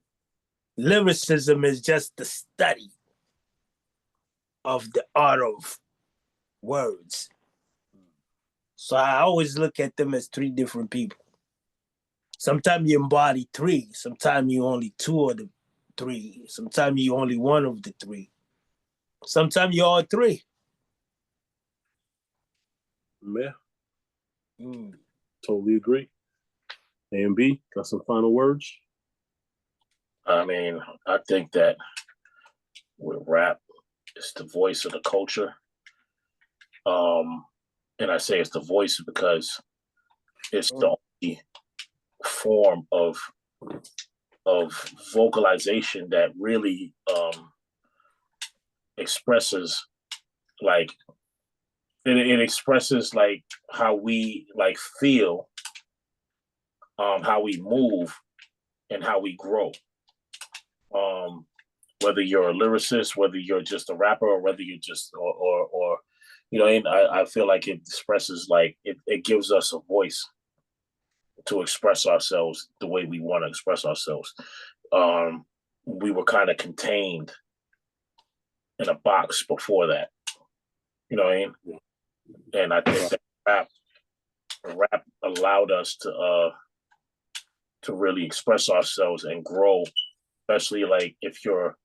lyricism is just the study of the art of words. So I always look at them as three different people. Sometimes you embody three. Sometimes you only two of the three. Sometimes you only one of the three. Sometimes you're all three. Yeah. Totally agree. A and B, got some final words? I mean, I think that with rap, it's the voice of the culture. And I say it's the voice because it's the only form of vocalization that really expresses like it expresses like how we like feel, how we move, and how we grow. Whether you're a lyricist, whether you're just a rapper, or whether you're just or I feel like it expresses like it gives us a voice to express ourselves the way we want to express ourselves. We were kind of contained in a box before that. You know what I mean? And I think that rap allowed us to really express ourselves and grow, especially like if you're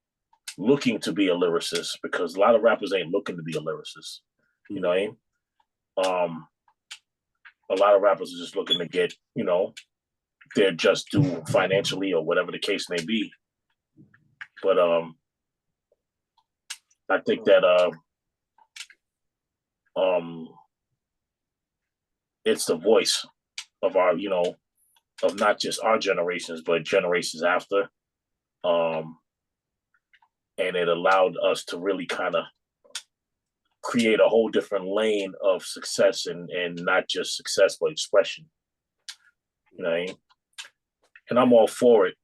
looking to be a lyricist, because a lot of rappers ain't looking to be a lyricist. You know what I mean? A lot of rappers are just looking to get, they're just due financially or whatever the case may be. But I think that it's the voice of our, of not just our generations, but generations after. And it allowed us to really kind of create a whole different lane of success and not just success, but expression. You know what I mean? And I'm all for it.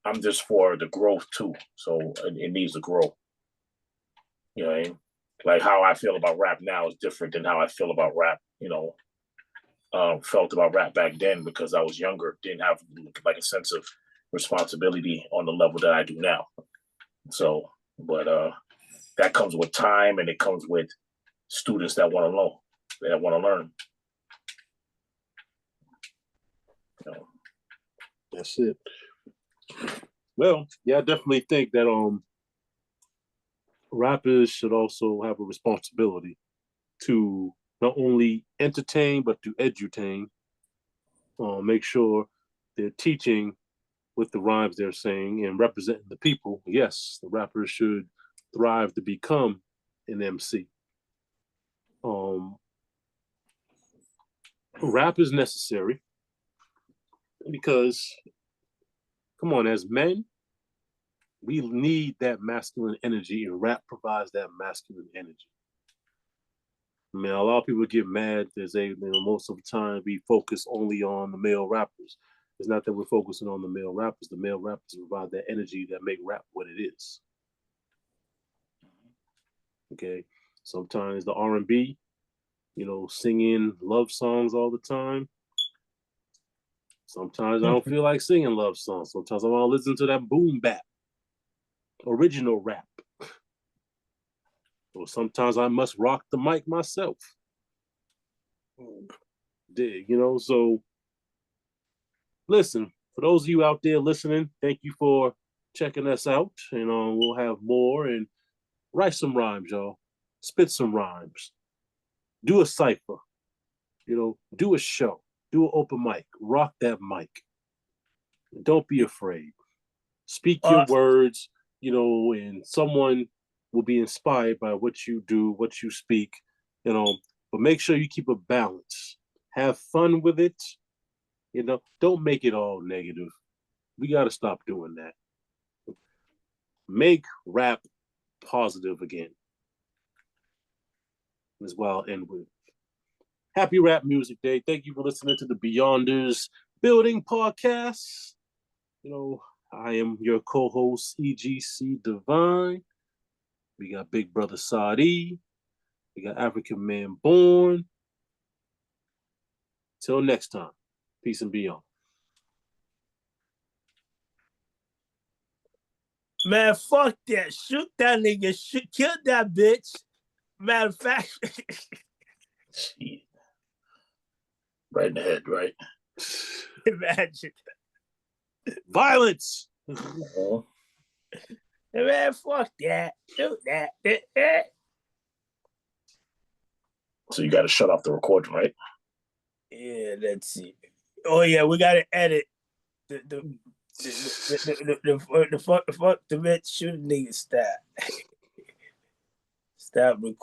I'm just for the growth too. So it needs to grow. You know what I mean? Like how I feel about rap now is different than how I feel about rap, felt about rap back then because I was younger, didn't have like a sense of responsibility on the level that I do now. So, but that comes with time and it comes with students that want to know, that want to learn. That's it. Well, yeah, I definitely think that rappers should also have a responsibility to not only entertain but to edutain. Make sure they're teaching with the rhymes they're saying and representing the people. Yes, the rappers should thrive to become an MC. Rap is necessary because, come on, as men, we need that masculine energy, and rap provides that masculine energy. I mean, a lot of people get mad because most of the time we focus only on the male rappers. It's not that we're focusing on the male rappers. The male rappers provide that energy that make rap what it is. Okay, sometimes the R&B, singing love songs all the time. Sometimes I don't feel like singing love songs. Sometimes I want to listen to that boom bap, original rap. Or sometimes I must rock the mic myself. Dig, so listen, for those of you out there listening, thank you for checking us out. And we'll have more, and write some rhymes, y'all. Spit some rhymes. Do a cipher. Do a show. Do an open mic. Rock that mic. Don't be afraid. Speak your words, and someone will be inspired by what you do, what you speak, but make sure you keep a balance. Have fun with it. Don't make it all negative. We got to stop doing that. Make rap positive again. As well, end with Happy Rap Music Day. Thank you for listening to the Beyonders Building Podcast. I am your co-host, EGC Divine. We got Big Brother Saadi. We got African Man Born. Till next time, peace and beyond. Man, fuck that. Shoot that nigga. Kill that bitch. Matter of fact. Right in the head, right? Imagine. Violence. Man, fuck that. Shoot that. So you got to shut off the recording, right? Yeah, let's see. Oh yeah, we gotta edit the fuck the bitch shooting nigga stop. Stop recording.